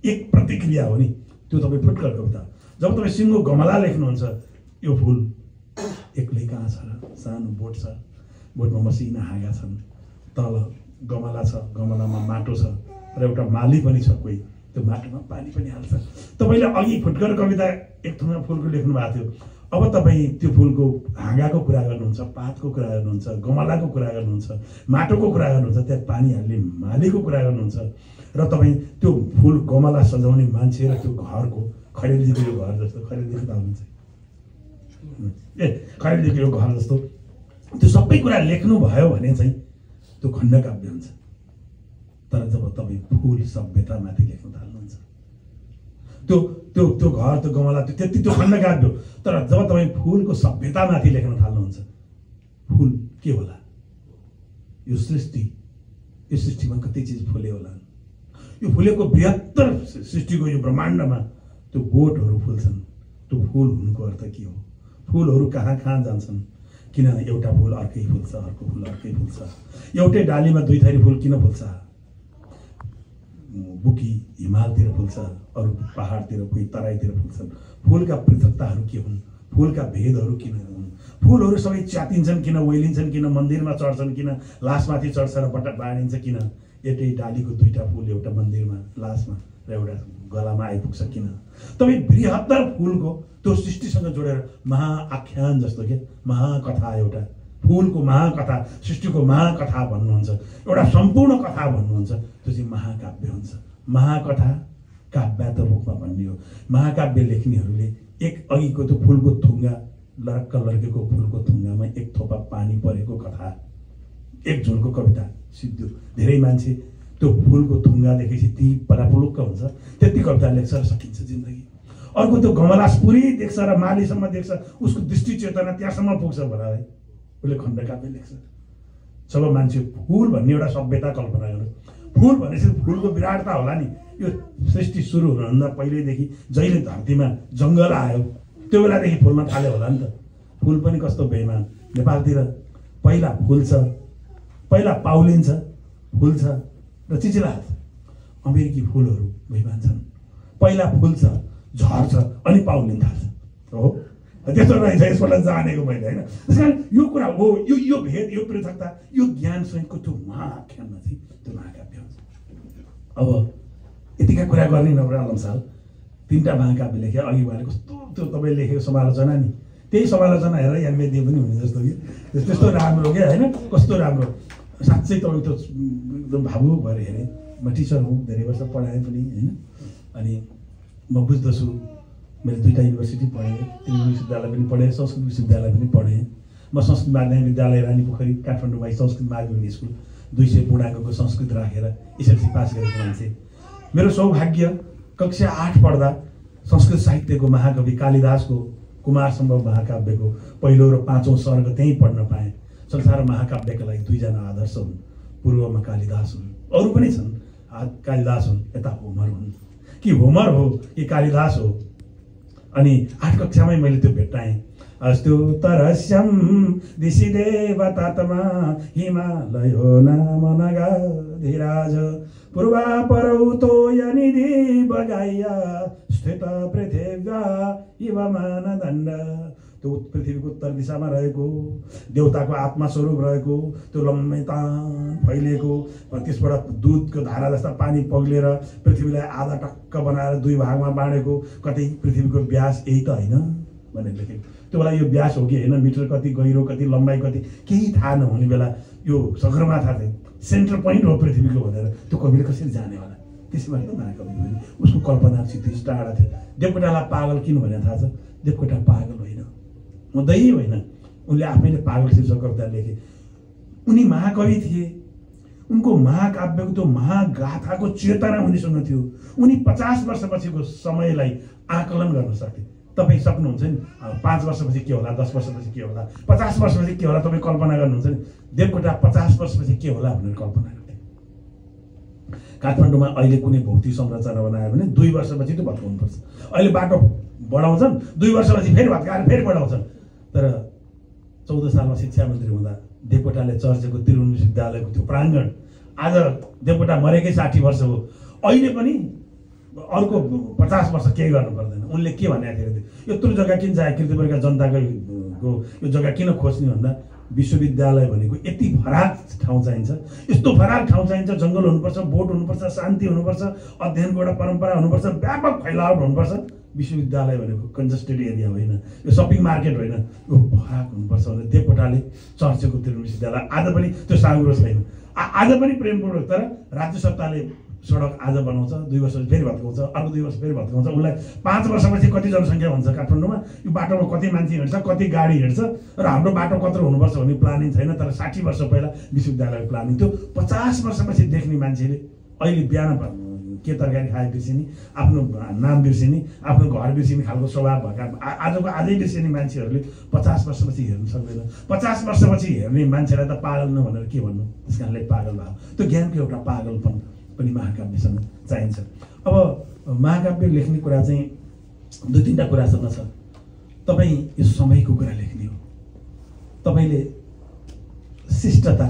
एक प्रतिक्रिया हो नि, त्यो तपाईँ फुटकर कविता। जब तपाईँ सिङ्गो गमला लेख्नुहुन्छ, यो फुल एक्लै कहाँ छ र सानो बोट छ, बोटमा मसिना हाँगा छन्, तल गमला छ, गमलामा माटो छ र एउटा माली पनि छ, कोही त्यो माटोमा पानी पनि हाल्छ। तपाईँले अघि फुटकर कविता एक थुङ्गा फुलको लेख्नु भएको थियो, अब तपाईँ त्यो फुलको हाँगाको कुरा गर्नुहुन्छ, पातको कुरा गर्नुहुन्छ, गमलाको कुरा गर्नुहुन्छ, माटोको कुरा गर्नुहुन्छ, त्यहाँ पानी हाल्ने मालीको कुरा गर्नुहुन्छ, र तपाईँ त्यो फुल गमला सजाउने मान्छे र त्यो घरको खरेलजीको यो घर जस्तो, खरेलजीको त हुनुहुन्छ खरेलजीको यो घर जस्तो त्यो सबै कुरा लेख्नुभयो भने चाहिँ त्यो खण्डकाव्य हुन्छ। तर जब तपाईँ फुल सभ्यतामाथि लेख्न थाल्नुहुन्छ, त्यो घर, त्यो गमला, त्यति त्यो खण्डकाव्य हो। तर जब तपाईँ फुलको सभ्यतामाथि लेख्न थाल्नुहुन्छ, फुल के होला, यो सृष्टिमा कति चिज फुले होला, यो फुलेको बृहत्तर सृष्टिको यो ब्रह्माण्डमा त्यो बोटहरू फुल्छन्, त्यो फुल हुनुको अर्थ के हो, फुलहरू कहाँ कहाँ जान्छन्, किन एउटा फुल अर्कै फुल्छ, अर्को फुल अर्कै फुल्छ, एउटै डालीमा दुई थरी फुल किन फुल्छ, बुकी हिमालतिर फुल्छ, अरू पहाडतिर, कोही तराईतिर फुल्छन्, फुलका पृथकताहरू के हुन्, फुलका भेदहरू किन हुन्, फुलहरू सबै च्यातिन्छन् किन, ओइलिन्छन् किन, मन्दिरमा चढ्छन् किन, लासमाथि चढ्छ र बाँडिन्छ किन, एउटै डालीको दुईटा फुल एउटा मन्दिरमा लासमा र एउटा गलामा आइपुग्छ किन। तपाईँ बृहत्तर फुलको त्यो सृष्टिसँग जोडेर महाआख्यान जस्तो के महाकथा, एउटा फुलको महाकथा, सृष्टिको महाकथा भन्नुहुन्छ, एउटा सम्पूर्ण कथा भन्नुहुन्छ, त्यो चाहिँ महाकाव्य हुन्छ। महाकथा काव्यात्मक रूपमा भन्ने हो। महाकाव्य लेख्नेहरूले एक अघिको त्यो फुलको थुङ्गा, लरक्क लर्केको फुलको थुङ्गामा एक थोपा पानी परेको कथा, एक झुल्को कविता सिद्धो। धेरै मान्छे त्यो फुलको थुङ्गा देखेपछि ती परापुलुक्क हुन्छ, त्यति कविता लेख्छ र सकिन्छ जिन्दगी। अर्को त्यो गमलास पुरै देख्छ र मालीसम्म देख्छ, उसको दृष्टि चेतना त्यहाँसम्म पुग्छ भला है, उसले खण्डकाव्य लेख्छ। जब मान्छे फुल भन्ने एउटा सभ्यता कल्पना गर्नु, फुल भनेपछि फुलको विराटता होला नि। यो सृष्टि सुरु हुनुभन्दा पहिल्यैदेखि जहिले धरतीमा जङ्गल आयो त्यो बेलादेखि फुल्न थाल्यो होला नि त। फुल पनि कस्तो बेइमान, नेपालतिर पहिला फुल्छ, पहिला पाउलिन्छ, फुल्छ र चिचिलान्छ। अमेरिकी फुलहरू बेइमान छन्, पहिला फुल्छ, झर्छ अनि पाउलिन थाल्छ हो, त्यस्तो रहेछ। यसबाट जानेको मैले होइन। त्यस कारण यो कुरा हो, यो भेद, यो पृथकता, यो ज्ञान सहितको त्यो महाआख्यानमा चाहिँ त्यो महाकाव्य हुन्छ। अब यतिका कुरा गर्ने नभएर अलमसाल तीनटा महाकाव्य लेखे। अघि भएर कस्तो त्यो तपाईँ लेखेको समालोचना नि, त्यही समालोचना हेरेर एमए पनि हुने जस्तो कि त्यस्तो राम्रो क्या होइन, कस्तो राम्रो। साँच्चै तपाईँ त एकदम भावुक भएर हेरेँ। म टिचर हुँ, धेरै वर्ष पढाएँ पनि होइन। अनि म बुझ्दछु, मैले दुईवटा युनिभर्सिटी पढेँ, त्रिभुवन विश्वविद्यालय पनि पढेँ, संस्कृत विश्वविद्यालय पनि पढेँ। म संस्कृत माध्यमिक विद्यालय रानीपोखरी काठमाडौँमा संस्कृत माध्यमिक स्कुल 200 पूर्णाङ्कको संस्कृत राखेर एसएलसी पास गरेको मान्छे। मेरो सौभाग्य कक्षा 8 पढ्दा संस्कृत साहित्यको महाकवि कालिदासको कुमार सम्भव महाकाव्यको पहिलो र 5औं सर्ग त्यहीँ पढ्न पाएँ। संसार महाकाव्यका लागि 2 जना आदर्श हुन्, पूर्वमा कालिदास हुन्, अरू पनि छन्, कालिदास हुन्, यता होमर हुन्। कि होमर हो कि कालिदास हो। अनि 8 कक्षामै मैले त्यो भेट्टाएँ। अस्तु तरस्यम दिशिदेवतात्मा हिमालयो नाम नगाधिराज पूर्वापरौ तोयनिधि बगाइया स्थित पृथिव्या इव मानदण्ड। त्यो पृथ्वीको उत्तर दिशामा रहेको देवताको आत्मा स्वरूप रहेको त्यो लम्बैतान फैलिएको त्यसबाट दुधको धारा जस्ता पानी पग्लेर पृथ्वीलाई आधा टक्क बनाएर 2 भागमा बाँडेको कतै पृथ्वीको व्यास यही त होइन भनेर लेखेको। त्यो बेला यो व्यास हो कि होइन, मिटर कति गहिरो कति लम्बाइ कति केही थाहा नहुने बेला यो सगरमाथा चाहिँ सेन्टर पोइन्ट हो पृथ्वीको भनेर त्यो कविले कसरी जाने होला। त्यसैबाट त महाकवि भने उसको कल्पना क्षितिज टाढा थियो। देवकोटालाई पागल किन भने थाहा छ? देवकोटा पागल होइन, हुँदै होइन, उनले आफैले पागल शीर्षक कविता लेखे। उनी महाकवि थिए। उनको महाकाव्यको त्यो महागाथाको चेतना उनीसँग थियो। उनी 50 वर्षपछिको समयलाई आकलन गर्न सक्थे। तपाईँ सक्नुहुन्छ नि 5 वर्षपछि के होला, 10 वर्षपछि के होला, 50 वर्षपछि के होला, तपाईँ कल्पना गर्नुहुन्छ नि। देवकोटा 50 वर्षपछि के होला भनेर कल्पना गर्थे। काठमाडौँमा अहिले कुनै भौतिक संरचना बनायो भने 2 वर्षपछि त भत्काउनुपर्छ। अहिले बाटो बढाउँछन्, 2 वर्षपछि फेरि भत्काएर फेरि बढाउँछन्। तर 14 सालमा शिक्षा मन्त्री हुँदा देवकोटाले चर्चेको त्रिभुवन विश्वविद्यालयको त्यो प्राङ्गण आज देवकोटा मरेकै 60 वर्ष हो। अहिले पनि अर्को 50 वर्ष केही गर्नु पर्दैन। उनले के भनेको थियो, यत्रो जग्गा किन चाहियो, किर्तिपुरका जनताको यो जग्गा किन खोज्ने भन्दा विश्वविद्यालय भनेको यति फराक ठाउँ चाहिन्छ, यस्तो फराक ठाउँ चाहिन्छ, जङ्गल हुनुपर्छ, बोट हुनुपर्छ, शान्ति हुनुपर्छ, अध्ययनको एउटा परम्परा हुनुपर्छ, व्यापक फैलावट हुनुपर्छ। विश्वविद्यालय भनेको कन्जस्टेड एरिया होइन, यो सपिङ मार्केट होइन, यो फराक हुनुपर्छ भनेर देवकोटाले चर्चेको त्रिभुवन विश्वविद्यालय आज पनि त्यो साँगुरो छैन। आज पनि प्रेमपूर्वक, तर राज्य सत्ताले सडक आज बनाउँछ, 2 वर्ष फेरि भत्काउँछ, अर्को 2 वर्ष फेरि भत्काउँछ। उसलाई 5 वर्षपछि कति जनसङ्ख्या हुन्छ काठमाडौँमा, यो बाटोमा कति मान्छे हिँड्छ, कति गाडी हिँड्छ र हाम्रो बाटो कत्रो हुनुपर्छ भन्ने प्लानिङ छैन। तर 60 वर्ष पहिला विश्वविद्यालयको प्लानिङ थियो। 50 वर्षपछि देख्ने मान्छेले अहिले बिहान के तरकारी खाए बिर्सिने, आफ्नो नाम बिर्सिने, आफ्नो घर बिर्सिने खालको स्वभाव भएका आजको आजै बिर्सिने मान्छेहरूले 50 वर्षपछि हेर्न सक्दैन। 50 वर्षपछि हेर्ने मान्छेलाई त पागल नभनेर के भन्नु, त्यस कारणले पागल भयो। त्यो ज्ञानको एउटा पागलपन पनि महाकाव्यसँग चाहिन्छ। अब महाकाव्य लेख्ने कुरा चाहिँ 2-3टा कुरासँग छ। तपाईँ यो समयको कुरा लेख्ने हो, तपाईँले शिष्टता,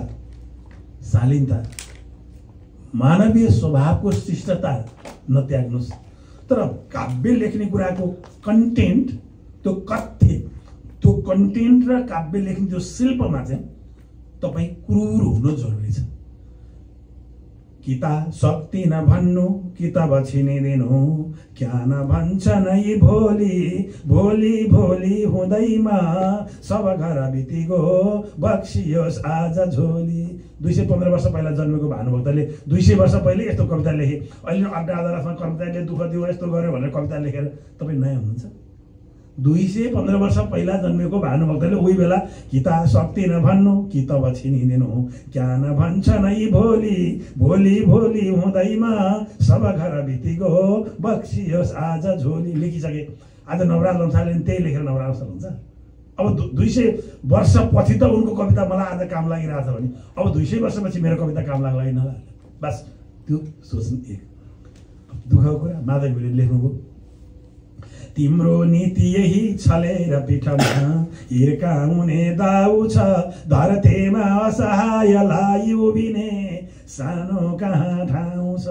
शालीनता, मानवीय स्वभावको शिष्टता नत्याग्नुहोस्। तर काव्य लेख्ने कुराको कन्टेन्ट, त्यो कथ्य, त्यो कन्टेन्ट र काव्य लेख्ने त्यो शिल्पमा चाहिँ तपाईँ क्रूर हुनु जरुरी छ। किता शक्ति न भन्नु, कि तब छिनिदिनु, क्या न भन्छन् यी भोलि भोलि भोलि हुँदैमा सब घर बितिगो बक्सियोस् आज झोली। 215 वर्ष पहिला जन्मेको भानुभक्तले 200 वर्ष पहिले यस्तो कविता लेखे। अहिले अड्डा अदालतमा कर्मचारीले दुःख दियो, यस्तो गर्यो भनेर कविता लेखेर तपाईँ नयाँ हुनुहुन्छ। 215 वर्ष पहिला जन्मेको भानुभक्तले उही बेला किता शक्ति न भन्नु, कि तब छिनिदिनु, क्या न भन्छन् यी भोलि भोलि भोलि हुँदैमा सब घर बितिगो बक्सियोस् आज झोली लेखिसके। आज नवराज लम्सालले त्यही लेखेर नवराज हुन्छ। अब 200 वर्षपछि त उनको कविता मलाई आज काम लागिरहेछ भने अब 200 वर्षपछि मेरो कविता काम लाग्ला कि नलाग्ला, बस त्यो सोच्नु। एक दुःखको कुरा माधवले लेख्नुभयो, तिम्रो नीति यही छलेर पिठमा हिर्काउने दाउ छ, धरतीमा असहायलाई उभिने सानो कहाँ ठाउँ छ।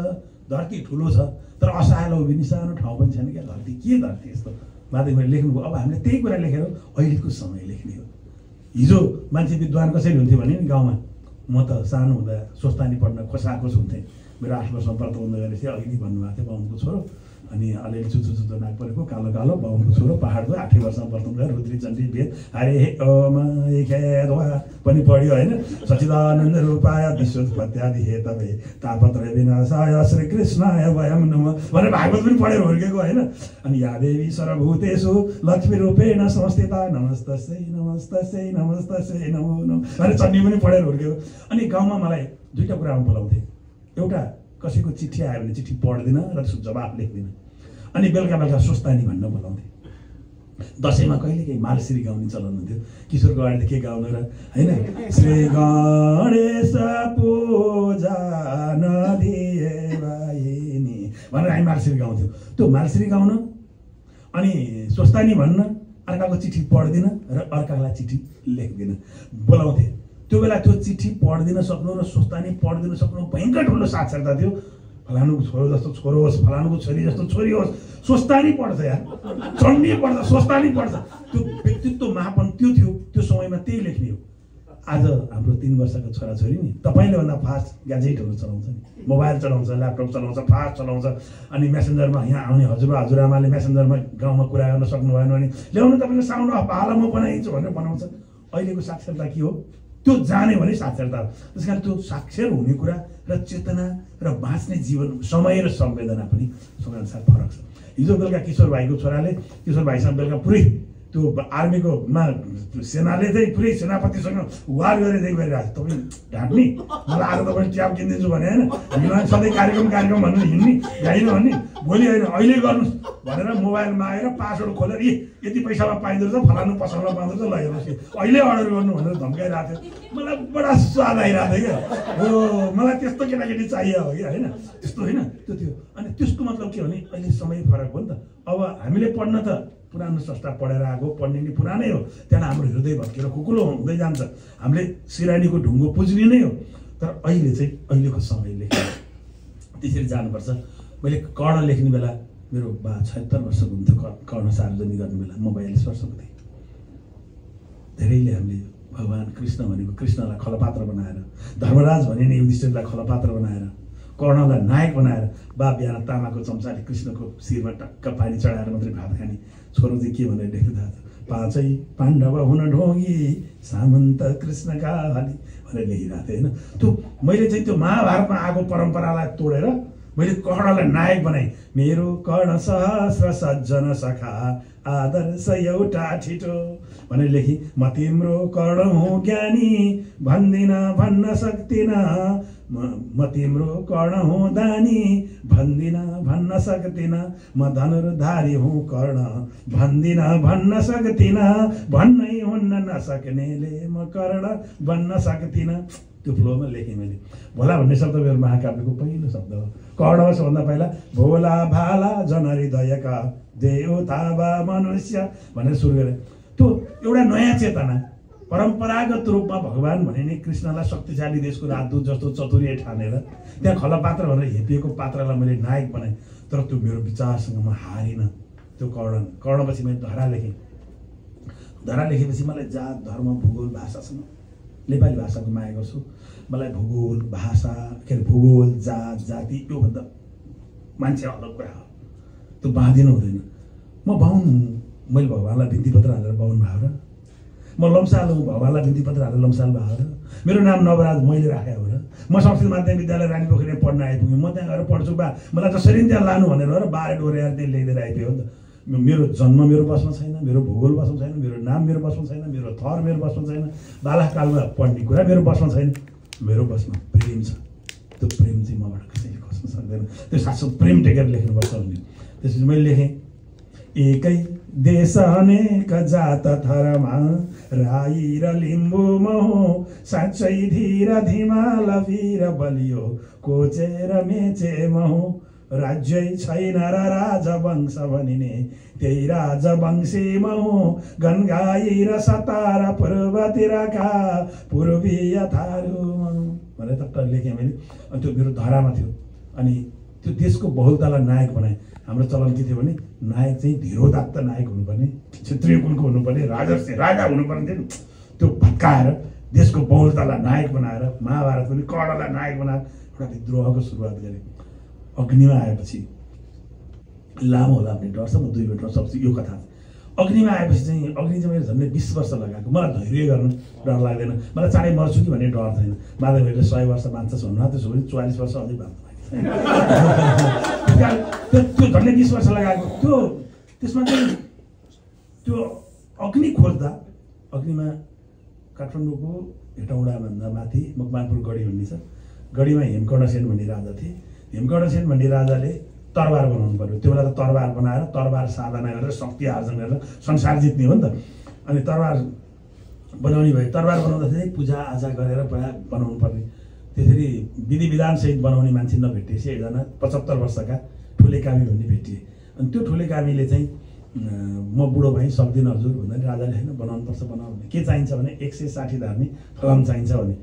धरती ठुलो छ तर असहायलाई उभिने सानो ठाउँ पनि छैन क्या। धरती के धरती यस्तो माधवले लेख्नुभयो। अब हामीले त्यही कुरा लेखेर अहिलेको समय लेख्ने हो। हिजो मान्छे विद्वान कसरी हुन्थ्यो भने नि गाउँमा, म त सानो हुँदा स्वस्थानी पढ्न खोसाखोस हुन्थेँ। मेरो 8 वर्षमा व्रत बन्द गरेपछि अघि भन्नुभएको थियो बाहुनको छोरो, अनि अलिअलि चुचो नाक परेको कालो कालो बाहुनको छोरो पहाडको 8 वर्षमा व्रत गएर रुद्री चण्डी वेद हरे ओम एकेद्वा पनि पढ्यो होइन। सच्चिदानन्द रूपाय विश्वोत्पत्त्यादि हेतवे तापत्रय विनाशाय श्री कृष्णाय वयं नमः भनेर भागवत पनि पढेर हुर्केको होइन। अनि या देवी सर्वभूतेषु लक्ष्मी रूपेण संस्थिता नमस्तस्यै नमस्तस्यै नमस्तस्यै नमो नमः भनेर चण्डी पनि पढेर हुर्केको। अनि गाउँमा मलाई दुईटा कुरामा बोलाउँथे। एउटा कसैको चिठी आयो भने चिठी पढ्दिनँ र त्यसको जवाफ लेख्दिनँ। अनि बेलुका बेलुका स्वस्तानी भन्न बोलाउँथे। दसैँमा कहिलेकाहीँ मालश्री गाउने चलन हुन्थ्यो। किशोरको अगाडि के गाउनु र होइन, श्री गणेश पूजा नदिए भाइनी भनेर हामी मालश्री गाउँथ्यौँ। त्यो मालश्री गाउन अनि स्वस्तानी भन्न, अर्काको चिठी पढ्दिनँ र अर्कालाई चिठी लेख्दिनँ बोलाउँथे। त्यो बेला त्यो चिठी पढ्दिन सक्नु र स्वस्तानी पढ्दिन सक्नु भयङ्कर ठुलो साक्षरता थियो। फलानुको छोरो जस्तो छोरो होस्, फलानुको छोरी जस्तो छोरी होस्, स्वस्तानी पढ्छ यार, चण्डी पढ्छ, स्वस्तानी पढ्छ। त्यो व्यक्तित्व महापन त्यो थियो। त्यो समयमा त्यही लेख्ने हो। आज हाम्रो 3 वर्षको छोराछोरी नि तपाईँले भन्दा फास्ट ग्याजेटहरू चलाउँछ नि, मोबाइल चलाउँछ, ल्यापटप चलाउँछ, फास्ट चलाउँछ। अनि मेसेन्जरमा यहाँ आउने हजुरबा हजुरआमाले मेसेन्जरमा गाउँमा कुरा गर्न सक्नु भएन भने ल्याउनु तपाईँले साउन्ड अफ हाल म बनाइदिन्छु भनेर बनाउँछ। अहिलेको साक्षरता के हो? त्यो जाने भने साक्षरता हो। त्यस कारण त्यो साक्षर हुने कुरा र चेतना र बाँच्ने जीवन समय र संवेदना पनि समयअनुसार फरक छ। हिजो बेलुका किशोर भाइको छोराले किशोर भाइसँग बेलुका पुरै त्यो आर्मीको सेनाले चाहिँ पुरै सेनापतिसँग वार गरेर गइरहेको छ। तपाईँ ढाँट्ने मलाई आज तपाईँ ट्याब किनिदिन्छु भने होइन, हिँड्न सधैँ कार्यक्रम भनेर हिँड्ने गाइनु भन्ने, भोलि होइन अहिले गर्नुहोस् भनेर मोबाइल मागेर पासवर्ड खोलेर यति पैसामा पाइँदो रहेछ, फलानु पसलमा पाउँदो रहेछ, ल हेर्नुहोस् अहिले अर्डर गर्नु भनेर धम्काइरहेको थियो। मलाई बडा स्वाद आइरहेको थियो क्या। हो मलाई त्यस्तो केटाकेटी चाहियो हो कि होइन, त्यस्तो होइन त्यो थियो। अनि त्यसको मतलब के भने अहिले समय फरक हो नि त। अब हामीले पढ्न त पुरानो संस्था पढेर आएको, पढ्ने नि पुरानै हो। त्यहाँ हाम्रो हृदय भत्केर खुकुलो हुँदै जान्छ। हामीले सिरानीको ढुङ्गो पुज्ने नै हो। तर अहिले चाहिँ अहिलेको समयले त्यसरी जानुपर्छ। मैले कर्ण लेख्ने बेला मेरो बा 76 वर्षको हुन्थ्यो। कर्ण सार्वजनिक गर्ने बेला म 42 वर्षको थिएँ। धेरैले हामीले भगवान् कृष्ण भनेको कृष्णलाई खलपात्र बनाएर, धर्मराज भनिने युधिष्ठिरलाई खलपात्र बनाएर, कर्णलाई नायक बनाएर बा बिहान तामाको चम्चाले कृष्णको शिरमा टक्क पानी चढाएर मात्रै भात खाने। छोरो चाहिँ के भनेर लेख्दै थाहा छ, 5 पाण्डव हुन ढोगी सामन्त कृष्णका हली भनेर लेखिरहेको थिएँ होइन। त्यो मैले चाहिँ त्यो महाभारतमा आएको परम्परालाई तोडेर मैले कर्णलाई नायक बनाएँ। मेरो कर्ण सहस्र सज्जन सखा आदर्श एउटा छिटो भनेर लेखेँ। म तिम्रो कर्ण हुँ ज्ञानी भन्दिन भन्न सक्दिन, म तिम्रो कर्ण हुँ दानी भन्दिन भन्न सक्दिन, म धनुर्धारी हुँ कर्ण भन्दिन भन्न सक्दिन, भन्नै हुन्न नसक्नेले म कर्ण बन्न सक्दिन। त्यो फ्लोमा लेखेँ मैले। भोला भन्ने शब्द मेरो महाकाव्यको पहिलो शब्द हो। कर्ण सबभन्दा पहिला भोला भाला जनहृदयका देवता वा मनुष्य भनेर सुरु गरेँ। त्यो एउटा नयाँ चेतना, परम्परागत रूपमा भगवान् भनिने कृष्णलाई शक्तिशाली देशको राजदूत जस्तो चतुर्य ठानेर त्यहाँ खलपात्र भनेर हेपिएको पात्रलाई मैले नायक बनाएँ। तर त्यो मेरो विचारसँग म हारिनँ। त्यो कर्णपछि मैले धरा लेखेँ। धरा लेखेपछि मलाई जात धर्म भूगोल भाषासँग, नेपाली भाषाको माया गर्छु। मलाई भूगोल भाषा के अरे भूगोल जात जाति योभन्दा मान्छे अलग कुरा हो, त्यो बाँधिनु हुँदैन। म बाहुन हुँ, मैले भगवान्लाई भिन्तीपत्र हालेर बाहुन भयो र। म लम्साल हुँ, भगवान्लाई भिन्तीपत्र हालेर लम्साल भयो र। मेरो नाम नवराज मैले राखेको हो र। म संस्कृत माध्यमिक विद्यालय रानीपोखरीमा पढ्न आइपुगेँ। म त्यहाँ गएर पढ्छु बा, मलाई जसरी त्यहाँ लानु भनेर र बारे डोरेर त्यहाँ ल्याइदिएर आइपुग्यो नि त। मेरो जन्म मेरो बसमा छैन, मेरो भूगोल बसमा छैन, मेरो नाम मेरो बसमा छैन, मेरो थर मेरो बसमा छैन, बालककालमा पढ्ने कुरा मेरो बसमा छैन। मेरो बसमा प्रेम छ। त्यो प्रेम चाहिँ मबाट कसैले खोज्न सक्दैन। त्यो शाश्वत प्रेम टेकेर लेख्नुपर्छ भन्ने। त्यसपछि मैले लेखेँ, एकै देश अनेक जात थरमा राई र लिम्बू महो, साँच्चै धीर धिमाल वीर बलियो कोचेर मेचे महो, राज्यै छैन र राजवंश भनिने त्यही राजवंशी महो, गनगाई र सतार पूर्वतिरका पूर्वीय थारू भनेर टक्क लेखेँ मैले। अनि त्यो मेरो धरामा थियो। अनि त्यो देशको बहुलतालाई नायक बनाएँ। हाम्रो चलन के थियो भने नायक चाहिँ धीरोदात्त नायक हुनुपर्ने, क्षत्रिय कुलको हुनुपर्ने, राजा हुनुपर्ने थियो। त्यो भत्काएर देशको बहुलतालाई नायक बनाएर महाभारत पनि कर्णलाई नायक बनाएर एउटा विद्रोहको सुरुवात गरेँ। अग्निमा आएपछि लामो होला भन्ने डर छ। म 2 मिनटमा सक्छु यो कथा। अग्निमा आएपछि चाहिँ अग्नि चाहिँ मैले झन्डै 20 वर्ष लगाएको। मलाई धैर्य गर्न डर लाग्दैन, मलाई चाँडै मर्छु कि भन्ने डर छैन। माधवहरूले 100 वर्ष बाँच्छस् भन्नु त्यसो भने 44 वर्ष अझै बाँच्नु त्यो झन्डै 20 वर्ष लगाएको। त्यसमा चाहिँ त्यो अग्नि खोज्दा अग्निमा काठमाडौँको हेटौँडाभन्दा माथि मकवानपुर गढी भन्ने छ। गढीमा हेमकर्णसेन भन्ने राजा थिए। हेमकर्णसेन भन्ने राजाले तरबार बनाउनु पर्यो। त्यो बेला त तरबार बनाएर तरबार साधना गरेर शक्ति आर्जन गरेर संसार जित्ने हो नि त। अनि तरबार बनाउने भयो। तरबार बनाउँदाखेरि पूजा आजा गरेर बनाउनु पर्ने। त्यसरी विधि विधानसहित बनाउने मान्छे नभेटिएपछि एकजना 75 वर्षका ठुले कामी भन्ने भेटिए। अनि त्यो ठुले कामीले चाहिँ म बुढो भएँ सक्दिनँ हजुर भन्दाखेरि राजाले होइन बनाउनुपर्छ बनाऊ भने के चाहिन्छ भने 160 धार्नी फलाम चाहिन्छ भने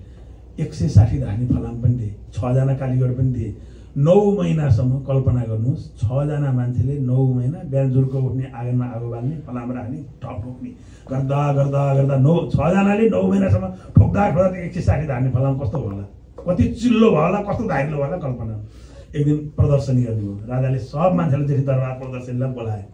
160 धार्नी फलाम पनि दिए। 6 जना कालीगढ पनि दिए। 9 महिनासम्म कल्पना गर्नुहोस् 6 जना मान्छेले 9 महिना बिहान जुर्को उठ्ने आँगनमा आगो बाल्ने फलाम राख्ने ठप ठोक्ने गर्दा गर्दा गर्दा 6 जनाले 9 महिनासम्म ठोक्दा ठोक्दा 160 धार्ने फलाम कस्तो भयो होला, कति चिल्लो भयो होला, कस्तो धाइलो भयो होला कल्पना। एक दिन प्रदर्शनी गर्नुभयो। राजाले सब मान्छेलाई जेठी दरबार प्रदर्शनीलाई बोलाए।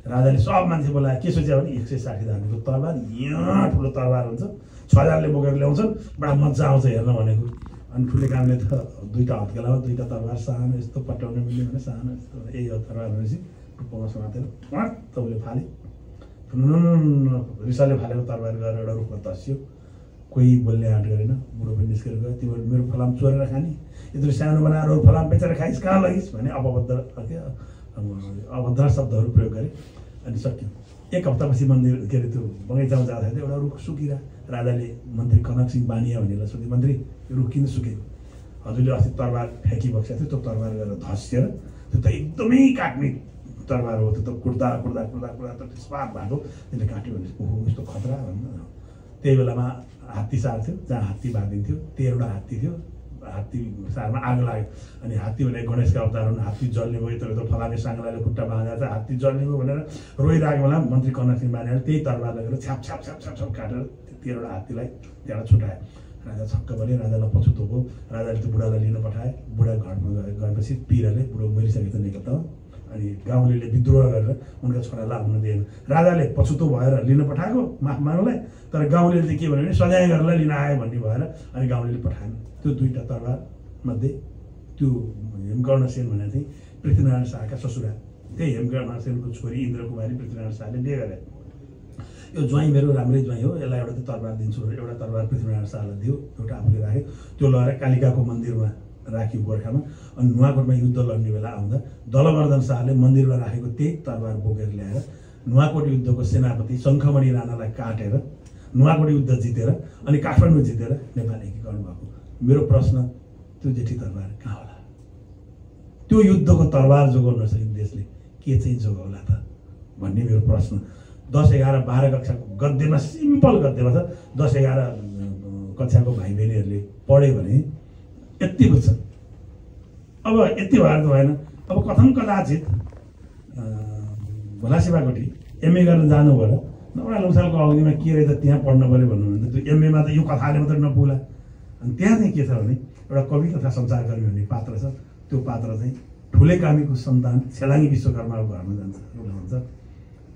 राजाले सब मान्छे बोलाए। के सोच्यो भने 160 धार्नेको तरबार यहाँ ठुलो तरबार हुन्छ, 6 जनाले बोकेर ल्याउँछन्, बडा मजा आउँछ हेर्न भनेको। अनि ठुले कामले त 2टा हत्केलामा 2टा तरबार सानो यस्तो पट्याउन मिल्ने भने सानो यस्तो यही हो तरबार भनेपछि टुप्पोमा समातेर तपाईँले फाले रिसाले फालेको तरबार गरेर एउटा रुखमा तस्यो। कोही बोल्ने आँट गरेन। बुढो पनि निस्केर गयो। तिमीहरू मेरो फलाम चोरेर खाने, यत्रो सानो बनाएर फलाम बेचेर खाइस्, कहाँ लगिस् भने अभद्र शब्दहरू प्रयोग गरे। अनि सक्यो। 1 हप्तापछि मन्दिर के अरे त्यो बगैँचामा जाँदाखेरि एउटा रुख सुकिरा। राजाले मन्त्री कनक सिंह बानिया भन्नेलाई सोध्यो, मन्त्री यो रुख किन सुकेको? हजुरले अस्ति तरबार फ्याँकिबक्सेको थियो, त्यो तरबार गरेर धस्सिएर त्यो त एकदमै काट्ने तरबार हो, त्यो त कुट्दा कुट्दा कुट्दा कुट्दा त स्पार्क भएको, त्यसले काट्यो भने ओहो यस्तो खतरा भन्नु। त्यही बेलामा हात्ती सार थियो, जहाँ हात्ती बाँधिन्थ्यो 13वटा हात्ती थियो। हात्ती सारमा आगो लाग्यो। अनि हात्ती भने गणेशका अवतार हुन्। हात्ती जल्ने भयो, तर फलाने साङ्गलाले खुट्टा बाँधेर चाहिँ हात्ती जल्ने भयो भनेर रोइरहेको बेला मन्त्री कनक सिंह बानियाले त्यही तरबार लगेर छ्याप छ्याप छ्याप छ्याप छ्याप काटेर 13वटा हात्तीलाई त्यहाँबाट छुटाए। राजा छक्क पऱ्यो। राजालाई पछुतो भयो। राजाले त्यो बुढालाई लिन पठाए। बुढा घरमा गएपछि पिराले बुढो मरिसकेको त निकट। अनि गाउँलेले विद्रोह गरेर उनका छोरालाई आउन दिएन। राजाले पछुतो भएर लिन पठाएको माफ माग्नलाई, तर गाउँले चाहिँ के भन्यो भने सजाय गरेर लिन आयो भन्ने भएर अनि गाउँले पठाएन। त्यो 2टा तरबार मध्ये त्यो हेमकर्णसेन भनेर चाहिँ पृथ्वीनारायण शाहका ससुरा, त्यही हेमकर्णसेनको छोरी इन्द्रकुमारी पृथ्वीनारायण शाहले बिहे गरे। यो ज्वाइँ मेरो राम्रै ज्वाइँ हो, यसलाई एउटा तरबार दिन्छु भनेर एउटा तरबार पृथ्वीनारायण शाहलाई दियो, एउटा आफूले राख्यो। त्यो लगेर कालिकाको मन्दिरमा राख्यो गोर्खामा। अनि नुवाकोटमा युद्ध लड्ने बेला आउँदा दलवर्धन शाहले मन्दिरमा राखेको त्यही तरबार बोकेर ल्याएर नुवाकोट युद्धको सेनापति शङ्खमणि राणालाई काटेर नुवाकोट युद्ध जितेर अनि काठमाडौँ जितेर नेपाल एकीकरण भएको। मेरो प्रश्न, त्यो जेठी तरबार कहाँ होला? त्यो युद्धको तरबार जोगाउन नसकिने देशले के चाहिँ जोगाउला त भन्ने मेरो प्रश्न। 10, 11, 12 कक्षाको गद्यमा, सिम्पल गद्यमा छ। 10, 11 कक्षाको भाइ बहिनीहरूले पढ्यो भने यति बुझ्छ। अब यति भएर त भएन। अब कथम कदाचित भोला शिवाकोटी एमए गर्न जानुभयो र नौरा सालको अवधिमा के रहेछ त्यहाँ पढ्नु पऱ्यो भन्नु भने त्यो एमएमा त यो कथाले मात्रै नपुग्ला। अनि त्यहाँ चाहिँ के छ भने एउटा कवि तथा सञ्चारकर्मी भन्ने पात्र छ। त्यो पात्र चाहिँ ठुले कामीको सन्तान छेलाङ्गी विश्वकर्माको घरमा जान्छ। उसले भन्छ,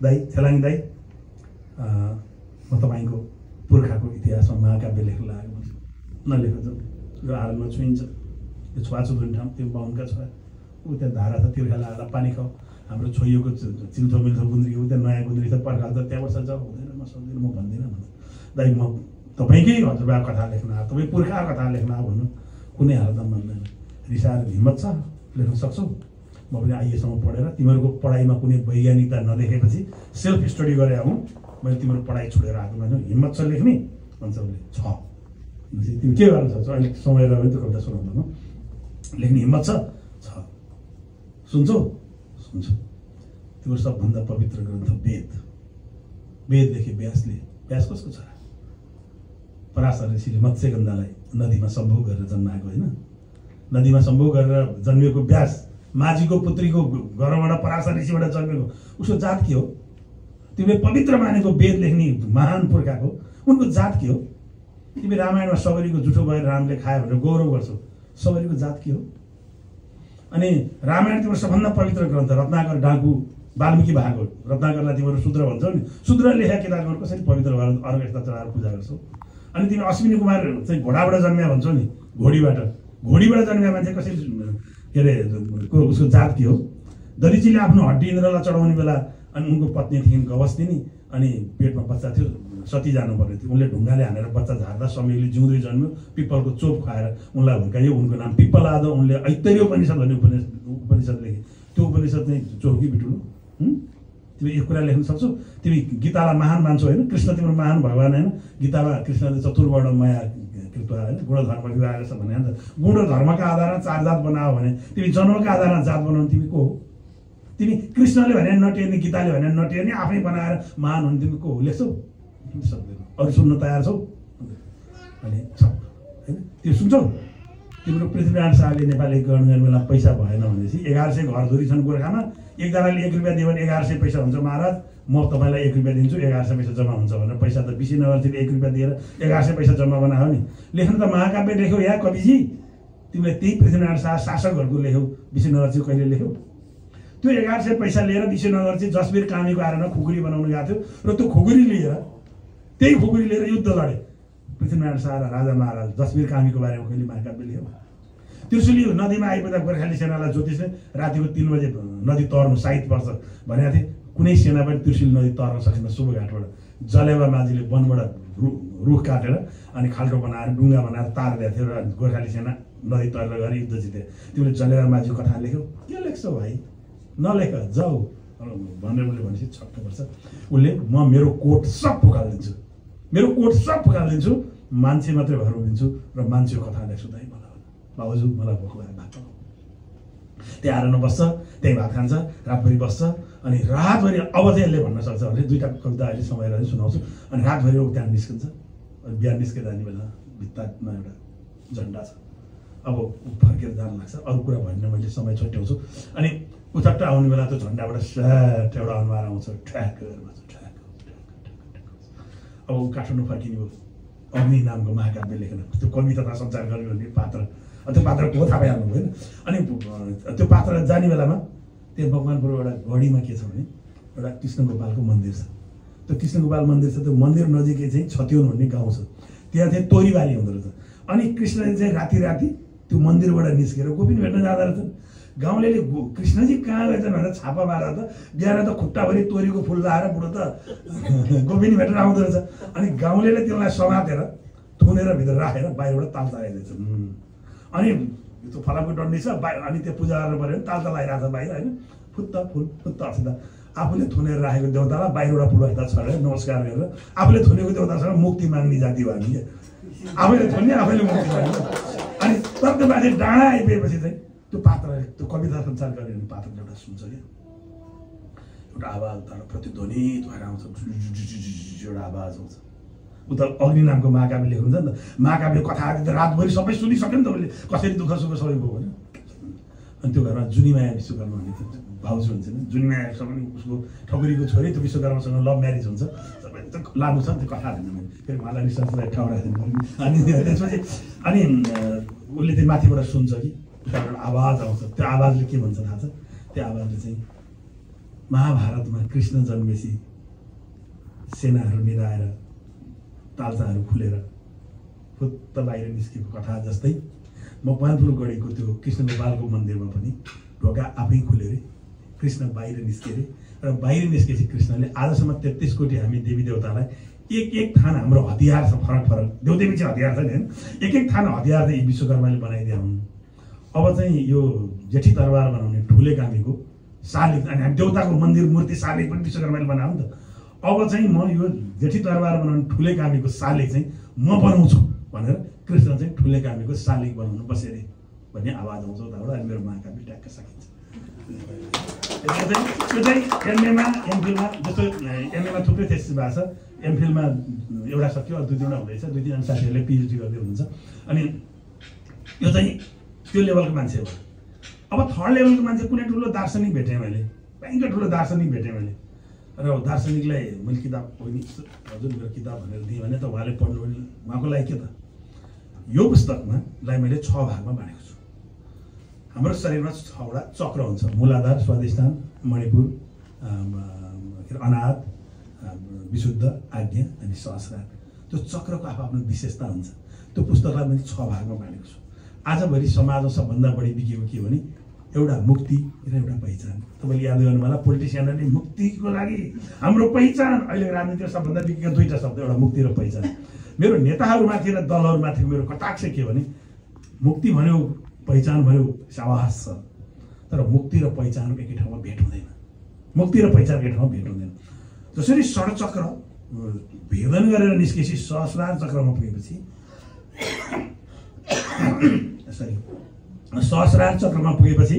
दाइ छेलाङ्गी दाइ, म तपाईँको पुर्खाको इतिहासमा महाकाव्य लेख्न लागेको भन्छु। नलेख यो हालमा छुइन्छ, यो छुवाछुत हुने ठाउँ, त्यो बाहुनका छोरा, ऊ त्यहाँ धारा छ, तिर्खा लगाएर पानी खाऊ, हाम्रो छोइएको चिल्थो मिल्थो गुन्द्री हो, त्यहाँ नयाँ गुन्द्री छ, पर्खाल त त्यहाँ बस्छ, जाऊ हुँदैन, म सक्दिनँ, म भन्दिनँ भन्छ। दाइ म तपाईँकै हजुरबा कथा लेख्न आयो, तपाईँ पुर्खा कथा लेख्न आयो भन्नु, कुनै हालतमा मान्दैन। रिसाएर हिम्मत छ लेख्न सक्छौ? म पनि आइएसम्म पढेर तिमीहरूको पढाइमा कुनै वैज्ञानिकता नदेखेपछि सेल्फ स्टडी गरेर आउँ, मैले तिम्रो पढाइ छोडेर आएको मान्छे, हिम्मत छ लेख्ने भन्छ। उसले छ, तिमी के गर्न सक्छौ? अलिक समय रह्यो त्यो कविता सुनाउँदैन, लेख्ने हिम्मत छ? सुन्छौ? सुन्छु। त्यो सबभन्दा पवित्र ग्रन्थ वेद। वेद लेखे व्यासले। व्यास कसको छोरा? पराशर ऋषिले मत्स्यगन्धालाई नदीमा सम्भोग गरेर जन्माएको होइन? नदीमा सम्भोग गरेर जन्मिएको व्यास माझीको पुत्रीको घरबाट पराशर ऋषिबाट जन्मेको, उसको जात के हो? तिमीले पवित्र मानेको वेद लेख्ने महान पुर्खाको उनको जात के हो? तिमी रामायणमा सबरीको जुठो भएर रामले खायो भनेर गौरव गर्छौ, सबरीको जात के हो? अनि रामायण तिम्रो सबभन्दा पवित्र ग्रन्थ, रत्नाकर डाकु वाल्मीकि भएको रत्नाकरलाई तिमीहरू शूद्र भन्छौ नि, शूद्र लेखेका किताबहरू कसरी पवित्र भएर अर्घ यस्ता चढाएर पूजा गर्छौ? अनि तिमी अश्विनी कुमार चाहिँ घोडाबाट जन्मिया भन्छौ नि, घोडीबाट जन्मिया मान्छे कसरी के अरे उसको जात के हो? दरिचीले आफ्नो हड्डी इन्द्रलाई चढाउने बेला अनि उनको पत्नी थिइन् गवस्तिनी, अनि पेटमा बच्चा थियो, सती जानुपर्ने थियो। उनले ढुङ्गाले हानेर बच्चा झार्दा समयले जिउँदै जन्म्यो, पिप्पलको चोप खाएर उनलाई हुर्कायो। उनको नाम पिप्पलाद। उनले ऐतरेय उपनिषद भन्ने उपनिषद लेखे। त्यो उपनिषद चाहिँ चोकी बिटुलो। तिमी यो कुरा लेख्न सक्छौ? तिमी गीतालाई महान मान्छौ होइन? कृष्ण तिम्रो महान भगवान होइन? गीतामा कृष्णले चतुर्वर्ण माया कृत्वा होइन, गुणधर्म विवाह गर्छ भने अन्त गुण र धर्मका आधारमा 4 जात बनाओ भने तिमी जन्मका आधारमा जात बनाउनु तिमी को हो? तिमी कृष्णले भने नटेर्ने, गीताले भने नटेर्ने, आफै बनाएर महान हुने तिमी को हो? लेख्छौ? तिमी सक्दैन। अरू सुन्न तयार छौ? अनि छ होइन? त्यो सुन्छौ? तिम्रो पृथ्वीनारायण शाहले नेपाली एकीकरण गर्ने बेला पैसा भएन भनेपछि 1100 घरधुरी छन् गोर्खामा, एकजनाले 1 रुपियाँ दियो भने 1100 पैसा हुन्छ। महाराज म तपाईँलाई 1 रुपियाँ दिन्छु, 1100 पैसा जम्मा हुन्छ भनेर पैसा त विश्वनगरले 1 रुपियाँ दिएर 1100 पैसा जम्मा बनायो नि। लेख्न त महाकाव्य लेख्यौ या कविजी? तिमीले त्यही पृथ्वीनारायण शाह शासकहरूको लेख्यौ, विश्वनगर चाहिँ कहिले लेख्यौ? त्यो 1100 पैसा लिएर विश्वनगर चाहिँ जसवीर कामीको आएर खुकुरी बनाउनु गएको थियो र त्यो खुकुरी लिएर युद्ध लडे पृथ्वीनारायण शाह र राजा महाराज। जसवीर कामीको बारेमा कहिले महाकाव्य लेख्यौ? त्रिशुली नदीमा आइपुग्दा गोर्खाली सेनालाई ज्योतिषले रातिको 3 बजे नदी तर्नु साइत पर्छ भनेको थिए। कुनै सेना पनि त्रिशुली नदी तर्न सकेन। शुभघाटबाट जलेवा माझीले वनबाट रुख काटेर अनि खाल्टो बनाएर डुङ्गा बनाएर तार दिएको थियो र गोर्खाली सेना नदी तरेर गएर युद्ध जिते। तिमीले जलेवा माझीको कथा लेख्यौ? के लेख्छौ भाइ? नलेख, जाऊ भनेर उसले भनेपछि छक्क पर्छ। उसले म मेरो कोट सब फुकालिदिन्छु, मान्छे मात्रै भएर उभिन्छु र मान्छेको कथा लेख्छु। दाइ मलाई बाबुजू मलाई भोक लाग्यो, भात पकाऊ। त्यहाँ आएर बस्छ, त्यही भात खान्छ, रातभरि बस्छ। अनि रातभरि अब चाहिँ यसले भन्न सक्छ भने 2टा कविता अहिले समय रहेर सुनाउँछु। अनि रातभरि ऊ त्यहाँ निस्किन्छ। बिहान निस्केर जाने बेला भित्तामा एउटा झन्डा छ। अब ऊ फर्केर जान लाग्छ। अरू कुरा भन्न मैले समय छुट्याउँछु। अनि उचट्ट आउने बेला त्यो झन्डाबाट स्याट एउटा अनुहार आउँछ, ठ्याक अब ऊ काठमाडौँ फर्किने भयो। अग्नि नामको महाकाव्य लेखेर त्यो कवि तथा सञ्चार गर्ने पात्र, त्यो पात्र को थाहा पाइहाल्नु होइन? अनि त्यो पात्र जाने बेलामा त्यो भगवान्पुर एउटा गढीमा के छ भने एउटा कृष्ण गोपालको मन्दिर छ। त्यो कृष्ण गोपाल मन्दिर छ। त्यो मन्दिर नजिकै चाहिँ छत्योन भन्ने गाउँ छ। त्यहाँ चाहिँ तोरीबारी हुँदो रहेछ। अनि कृष्णले चाहिँ राति त्यो मन्दिरबाट निस्केर गोपिन भेट्न जाँदो रहेछन्। गाउँलेले कृष्णजी कहाँ गएछन् भनेर छापा मारेर त बिहान त खुट्टाभरि तोरीको फुल लाएर बुढो त गोपिनी भेटेर आउँदो रहेछ। अनि गाउँलेले त्यसलाई समातेर थुनेर भित्र राखेर बाहिरबाट ताल लगाइदिएछ। अनि त्यो फलामको डन्डी छ, अनि त्यो पूजा गर्नु पऱ्यो भने ताल त लगाइरहेको छ बाहिर होइन? फुत्त असित आफूले थुनेर राखेको देउतालाई बाहिरबाट फुल यता छरेर नमस्कार गरेर आफूले थुनेको देउतासँग मुक्ति माग्ने जाति भयो नि। आफैले थुन्ने, आफैले मुक्ति माग्ने। अनि तर त्यो मान्छे डाँडा आइपुगेपछि चाहिँ त्यो पात्रले त्यो कविता सञ्चार गर्ने पात्रले एउटा सुन्छ क्या, एउटा आवाज तर प्रतिध्वनि भएर आउँछ, एउटा आवाज आउँछ। उता अग्नि नामको महाकाव्य लेख्नुहुन्छ नि त। महाकाव्य कथा रातभरि सबै सुनिसक्यो नि त उसले, कसरी दुःख सुख सबै भयो होइन? अनि त्यो घरमा जुनीमाया विश्वकर्मा भन्ने भाउजू हुन्छ नि, जुनीमायासँग पनि उसको ठकुरीको छोरी त्यो विश्वकर्मासँग लभ म्यारेज हुन्छ। सबै लामो छ त्यो कथा भन्नु मैले, फेरि मलाई रिसर्चलाई ठाउँ राखिदिनु पर्यो। अनि त्यसपछि अनि उसले त्यो माथिबाट सुन्छ कि एउटा आवाज आउँछ। त्यो आवाजले के भन्छ थाहा छ? त्यो आवाजले चाहिँ महाभारतमा कृष्ण जन्मेपछि सेनाहरू मिलाएर तालचाहरू खुलेर फुत्त बाहिर निस्केको कथा जस्तै मकवानपुर गढीको त्यो कृष्ण गोपालको मन्दिरमा पनि ढोका आफै खुल्यो अरे, कृष्ण बाहिर निस्के अरे। र बाहिर निस्केपछि कृष्णले आजसम्म 33 कोटी हामी देवी देवतालाई एक थान हाम्रो हतियार छ, फरक देवदेवी चाहिँ हतियार छ नि होइन? एक थान हतियार चाहिँ विश्वकर्माले बनाइदिया हुन्। अब चाहिँ यो जेठी दरबार बनाउने ठुले कामीको शालिग, अनि हामी देउताको मन्दिर मूर्ति शालिग पनि विश्वकर्माले बनायो नि त। अब चाहिँ म यो जेठी दरबार बनाउने ठुले कामीको शालिग चाहिँ म बनाउँछु भनेर कृष्ण चाहिँ ठुले कामीको शालिग बनाउनु बसे अरे भन्ने आवाज आउँछ उताबाट। अनि मेरो महाकाव्य ट्याक्क सकिन्छ। त्यो चाहिँ एमएमा एमफिलमा जस्तो एमएमा थुप्रै थेसिस भएको छ, एमफिलमा एउटा सक्यो, 2-3वटा हुँदैछ, 2-3जना साथीहरूले पिएचडी गर्दै हुनुहुन्छ। अनि यो चाहिँ त्यो लेभलको मान्छे हो। अब थर्ड लेभलको मान्छे कुनै ठुलो दार्शनिक भेटेँ मैले, भयङ्कर ठुलो दार्शनिक भेटेँ मैले। र दार्शनिकलाई मैले किताब हजुर मेरो किताब भनेर दिएँ भने त उहाँले पढ्नु भने उहाँको लागि के त? यो पुस्तकमा लाई मैले 6 भागमा बाँडेको छु। हाम्रो शरीरमा 6वटा चक्र हुन्छ, मूलाधार, स्वादिष्ठान, मणिपुर, अनाहत, विशुद्ध, आज्ञा अनि सहस्रार। त्यो चक्रको आफ्नो विशेषता हुन्छ। त्यो पुस्तकलाई मैले 6 भागमा बाँडेको छु। आजभोलि समाजमा सबभन्दा बढी बिकेको के हो भने एउटा मुक्ति र एउटा पहिचान। तपाईँले याद गर्नु होला, पोलिटिसियनहरूले मुक्तिको लागि हाम्रो पहिचान, अहिले राजनीतिमा सबभन्दा बिकेको 2टा शब्द, एउटा मुक्ति र पहिचान। मेरो नेताहरूमाथि र दलहरूमाथि मेरो कटाक्ष के भने मुक्ति भन्यो पहिचान भन्यो साहस छ, तर मुक्ति र पहिचानको एकै ठाउँमा भेट हुँदैन। मुक्ति र पहिचानको एकै ठाउँमा भेट हुँदैन। जसरी षड्चक्र भेदन गरेर निस्केपछि सहस्रार चक्रमा पुगेपछि सहस्रार चक्रमा पुगेपछि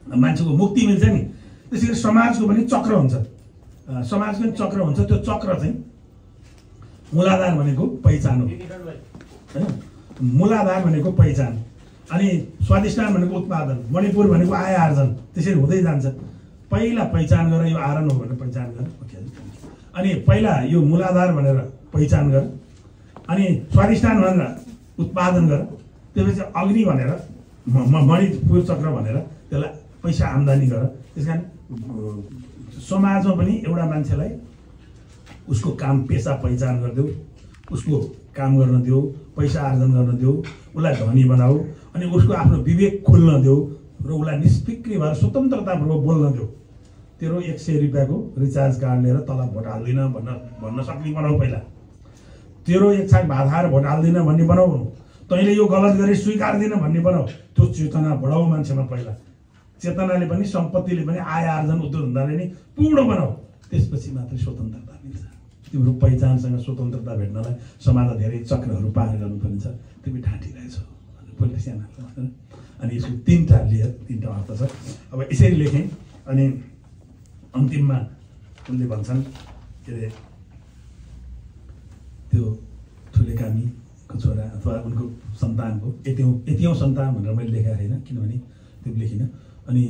मान्छेको मुक्ति मिल्छ नि। त्यसैगरी समाजको पनि चक्र हुन्छ, समाजको पनि चक्र हुन्छ। त्यो चक्र चाहिँ मूलाधार भनेको पहिचान हो हैन, मूलाधार भनेको पहिचान, अनि स्वादिष्ठान भनेको उत्पादन, मणिपुर भनेको आय आर्जन। त्यसरी हुँदै जान्छ। पहिला पहिचान गर, यो आर्जन हो भनेर पहिचान गर, अनि पहिला यो मूलाधार भनेर पहिचान गर, अनि स्वादिष्ठान भनेर उत्पादन गर, त्यसपछि अग्नि भनेर मणिपुर चक्र भनेर त्यसलाई पैसा आम्दानी गर। त्यसकारण समाजमा पनि एउटा मान्छेलाई उसको काम पेसा पहिचान गरिदेऊ, उसको काम गर्न देऊ, पैसा आर्जन गर्न देऊ, उसलाई धनी बनाऊ, अनि उसको आफ्नो विवेक खुल्न देऊ र उसलाई निष्फिक्री भएर स्वतन्त्रतापूर्वक बोल्न देऊ। तेरो 100 रुपियाँको रिचार्ज कार्ड लिएर तल भोट हाल्दिन भन्न सक्ने बनाऊ। पहिला तेरो 1 छाक भात खाएर भोट हाल्दिन भन्ने बनाऊ। तैँले यो गलत गरी स्वीकार्दिन भन्ने बनाऊ। त्यो चेतना बढाऊ मान्छेमा। पहिला चेतनाले पनि सम्पत्तिले पनि आय आर्जन उद्योग धन्दाले नि पूर्ण बनाऊ। त्यसपछि मात्रै स्वतन्त्रता मिल्छ। तिम्रो पहिचानसँग स्वतन्त्रता भेट्नलाई समाजमा धेरै चक्रहरू पार गर्नुपर्छ। तिमी ढाँटिरहेछौ पोलिटिसियनहरू। अनि यसको 3टा लेयर, 3टा अर्थ छ। अब यसरी लेखेँ। अनि अन्तिममा उनले भन्छन् के अरे त्यो ठुले कामीको छोरा अथवा उनको सन्तानको यतिौँ सन्तान भनेर मैले लेखेको छैन, किनभने त्यो लेखिनँ। अनि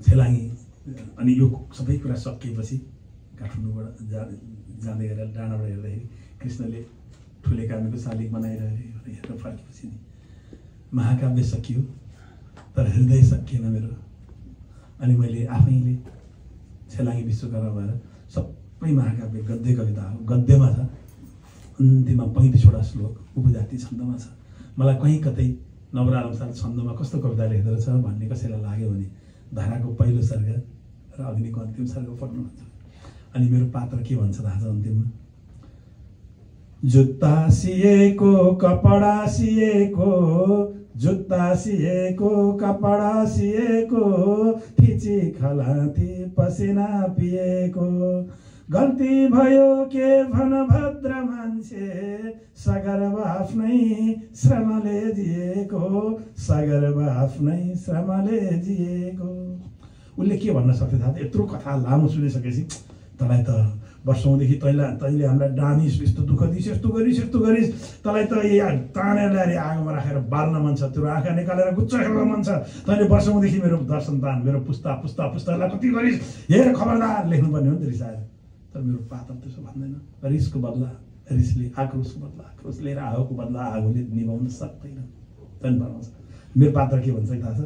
छेलाङ्गी, अनि यो सबै कुरा सकिएपछि काठमाडौँबाट जाँदै गरेर डाँडाबाट हेर्दाखेरि कृष्णले ठुले कामीको शालिग बनाइरहेको हेरेर फर्केपछि नि महाकाव्य सकियो, तर हृदय सकिएन मेरो। अनि मैले आफैले छेलाङ्गी विश्वकर्मा भएर सबै महाकाव्य गद्य कविता हो, गद्यमा छ। अन्तिममा 35वटा श्लोक उपजाति छन्दमा छ। मलाई कहीँ कतै नवरा अनुसार छन्दमा कस्तो कविता लेख्दो रहेछ भन्ने कसैलाई लाग्यो भने धाराको पहिलो सर्ग र अग्निको अन्तिम सर्ग पढ्नुहुन्छ। अनि मेरो पात्र के भन्छ थाहा छ अन्तिममा? जुत्ता सिएको कपडा सिएको, जुत्ता सिएको कपडा सिएको, थिची खलाती पसिना पिएको, गल्ती भयो के भन भद्र मान्छे, सगर्व आफ्नै श्रमले जिएको, सगर्व आफ्नै श्रमले जिएको। उसले के भन्न सक्थ्यो थाहा? यत्रो कथा लामो सुनिसकेपछि तँलाई त वर्षौँदेखि तैँले हामीलाई डामिस, यस्तो दुःख दिइस्, यस्तो गरिस्, यस्तो गरिस्, तँलाई त तानेर ल्याएर आगोमा राखेर बाल्न मन छ, तेरो आँखा निकालेर गुच्छ खेल्न मन छ, तैँले वर्षौँदेखि मेरो दर्शनतान, मेरो पुस्ता पुस्ता पुस्तालाई कति गरिस्, हेर खबरदार लेख्नुपर्ने हो नि त रिसाएर। तर मेरो पात्र त्यसो भन्दैन। रिसको बदला रिसले, आक्रोशको बदला आक्रोश लिएर, आगोको बदला आगोले निभाउन सक्दैन, तैँले बनाउँछ। मेरो पात्र के भन्छ थाहा छ?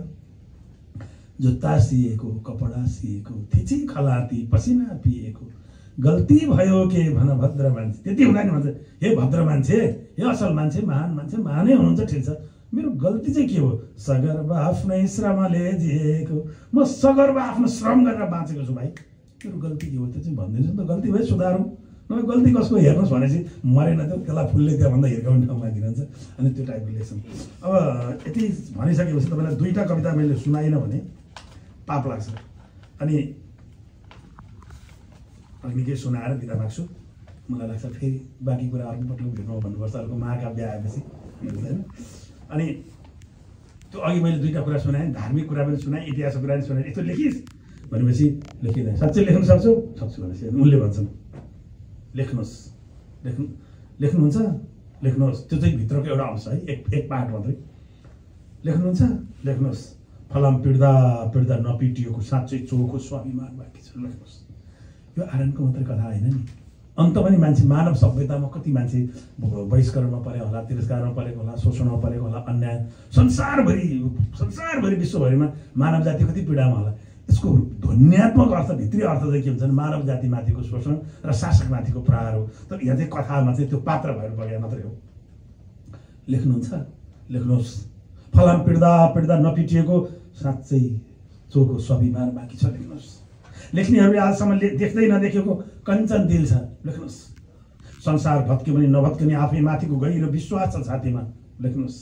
जुत्ता सिएको कपडा सिएको, थिची खलाती पसिना पिएको, गल्ती भयो के भन भद्र मान्छे। त्यति हुँदैन भन्छ, हे भद्र मान्छे, हे असल मान्छे, महान मान्छे, महानै हुनुहुन्छ, ठिक छ, मेरो गल्ती चाहिँ के हो? सगर्व आफ्नै श्रमले जिएको, म सगर्व आफ्नो श्रम गरेर बाँचेको छु भाइ। मेरो गल्ती के हो त्यो चाहिँ भनिदिनुहोस् न त। गल्ती भयो सुधारौँ, नभए गल्ती कसको हेर्नुहोस् भनेपछि मरेन त्यो, त्यसलाई फुलले त्यहाँभन्दा हिर्काउने ठाउँमा लागिरहन्छ। अनि त्यो टाइपको लेख्छन्। अब यति भनिसकेपछि तपाईँलाई 2टा कविता मैले सुनाइनँ भने पाप लाग्छ। अनि निकै सुनाएर बिदा माग्छु। मलाई लाग्छ फेरि बाँकी कुरा अर्कोपटक भेट्नु भन्नुपर्छ, अर्को महाकाव्य आएपछि होइन। अनि त्यो अघि मैले 2टा कुरा सुनाएँ, धार्मिक कुरा पनि सुनाएँ, इतिहासको कुरा पनि सुनाएँ। यस्तो लेखिस् भनेपछि लेखिँदैन। साँच्चै लेख्न सक्छु भनेपछि उनले भन्छन् लेख्नुहोस्, लेख्नुहुन्छ लेख्नुहोस्। त्यो चाहिँ भित्रको एउटा अंश है, एक पार्ट मात्रै। लेख्नुहुन्छ लेख्नुहोस्, फलाम पिड्दा पिड्दा नपिटिएको साँच्चै चोखो स्वाभिमान बाँकी छ, लेख्नुहोस्। यो आर्यनको मात्रै कथा होइन नि, अन्त पनि मान्छे मानव सभ्यतामा कति मान्छे बहिष्करणमा परेको होला, तिरस्कारमा परेको होला, शोषणमा परेको होला, अन्याय संसारभरि विश्वभरिमा मानव जाति कति पीडामा होला। यसको ध्वन्यात्मक अर्थ, भित्री अर्थ चाहिँ के हुन्छ भने मानव जातिमाथिको शोषण र शासकमाथिको प्रहार हो। तर यहाँ चाहिँ कथामा चाहिँ त्यो पात्र भएर बगेर मात्रै हो। लेख्नुहुन्छ, लेख्नुहोस्। फलाम पिट्दा नपिटिएको साँच्चै चोको स्वाभिमान बाँकी छ, लेख्नुहोस्। लेख्नेहरूले आजसम्म देख्दै नदेखेको कञ्चन दिल छ, लेख्नुहोस्। संसार भत्क्यो भने नभत्किने आफै माथिको गहिरो विश्वास छ छातीमा, लेख्नुहोस्।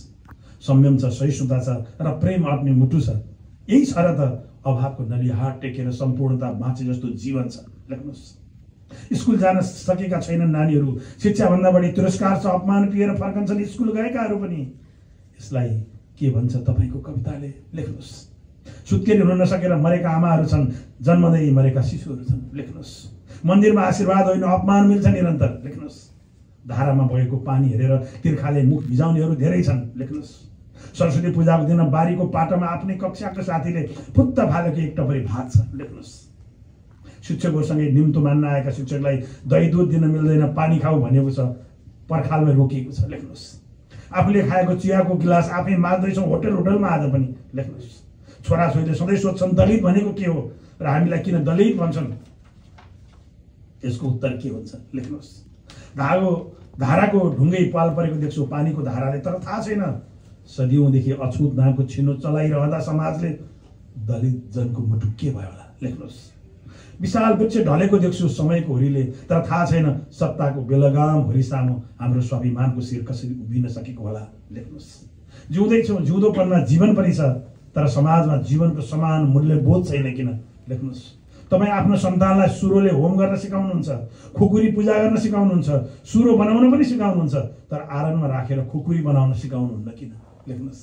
संयम छ, सहिष्णुता छ र प्रेम अट्ने मुटु छ। यही छ र त अभावको नली हात टेकेर सम्पूर्णता बाँचे जस्तो जीवन छ, लेख्नुहोस्। स्कुल जान सकेका छैनन् नानीहरू, शिक्षाभन्दा बढी तिरस्कार छ, अपमान पिएर फर्कन्छन् स्कुल गएकाहरू पनि। यसलाई के भन्छ तपाईँको कविताले, लेख्नुहोस्। सुत्केरी हुन नसकेर मरेका आमाहरू छन्, जन्मदै मरेका शिशुहरू छन्, लेख्नुहोस्। मन्दिरमा आशीर्वाद होइन अपमान मिल्छ निरन्तर, लेख्नुहोस्। धारामा बगेको पानी हेरेर तिर्खाले मुख भिजाउनेहरू धेरै छन्, लेख्नुहोस्। सरस्वती पूजाको दिन बारीको पाटोमा आफ्नै कक्षाको साथीले फुत्त फालेको एक टपरी भात छ, लेख्नुहोस्। शिक्षकहरूसँगै निम्तो मान्न आएका शिक्षकलाई दही दुध दिन मिल्दैन, पानी खाऊ भनेको छ, पर्खालमै रोकिएको छ, लेख्नुहोस्। आफूले खाएको चियाको गिलास आफै माझ्दैछौँ होटलमा आज पनि, लेख्नुहोस्। छोराछोरीले सधैँ सोध्छन् दलित भनेको के हो र हामीलाई किन दलित भन्छन्, यसको उत्तर के हुन्छ, लेख्नुहोस्। धाराको ढुङ्गै पाल परेको देख्छु पानीको धाराले, तर थाहा छैन सदियौँदेखि अछुत नामको छिनो चलाइरहँदा समाजले दलित जनको मुटु के भयो होला, लेख्नुहोस्। विशाल वृक्ष ढलेको देख्छु समयको हुरीले, तर थाहा छैन सत्ताको बेलगाम हुरी सामु हाम्रो स्वाभिमानको शिर कसरी उभिन सकेको होला, लेख्नुहोस्। जिउँदैछौँ, जिउँदोपनमा जीवन पनि छ, तर समाजमा जीवनको समान मूल्यबोध छैन किन, लेख्नुहोस्। तपाईँ आफ्नो सन्तानलाई सुरोले होम गर्न सिकाउनुहुन्छ, खुकुरी पूजा गर्न सिकाउनुहुन्छ, सुरो बनाउन पनि सिकाउनुहुन्छ, तर आरनमा राखेर खुकुरी बनाउन सिकाउनुहुन्न किन, लेख्नुहोस्।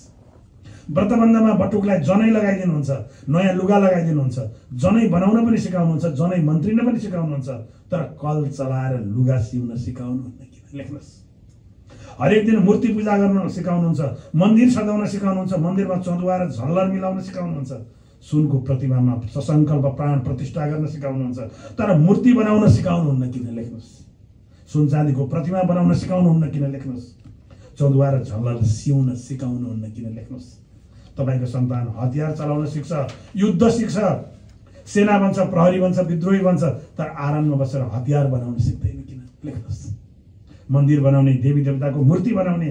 व्रतबन्धमा बटुकलाई जनै लगाइदिनुहुन्छ, नयाँ लुगा लगाइदिनुहुन्छ, जनै बनाउन पनि सिकाउनुहुन्छ, जनै मन्त्रिन पनि सिकाउनुहुन्छ, तर कल चलाएर लुगा सिउन सिकाउनुहुन्न किन, लेख्नुहोस्। हरेक दिन मूर्ति पूजा गर्न सिकाउनुहुन्छ, मन्दिर सजाउन सिकाउनुहुन्छ, मन्दिरमा चौधुवा र झल्लर मिलाउन सिकाउनुहुन्छ, सुनको प्रतिमामा ससङ्कल्प प्राण प्रतिष्ठा गर्न सिकाउनुहुन्छ, तर मूर्ति बनाउन सिकाउनुहुन्न किन, लेख्नुहोस्। सुन चाँदीको प्रतिमा बनाउन सिकाउनुहुन्न किन, लेख्नुहोस्। चौधुवा र झल्लर सिउन सिकाउनुहुन्न किन, लेख्नुहोस्। तपाईँको सन्तान हतियार चलाउन सिक्छ, युद्ध सिक्छ, सेना बन्छ, प्रहरी बन्छ, विद्रोही बन्छ, तर आरनमा बसेर हतियार बनाउन सिक्दैन किन, लेख्नुहोस्। मन्दिर बनाउने, देवी देवताको मूर्ति बनाउने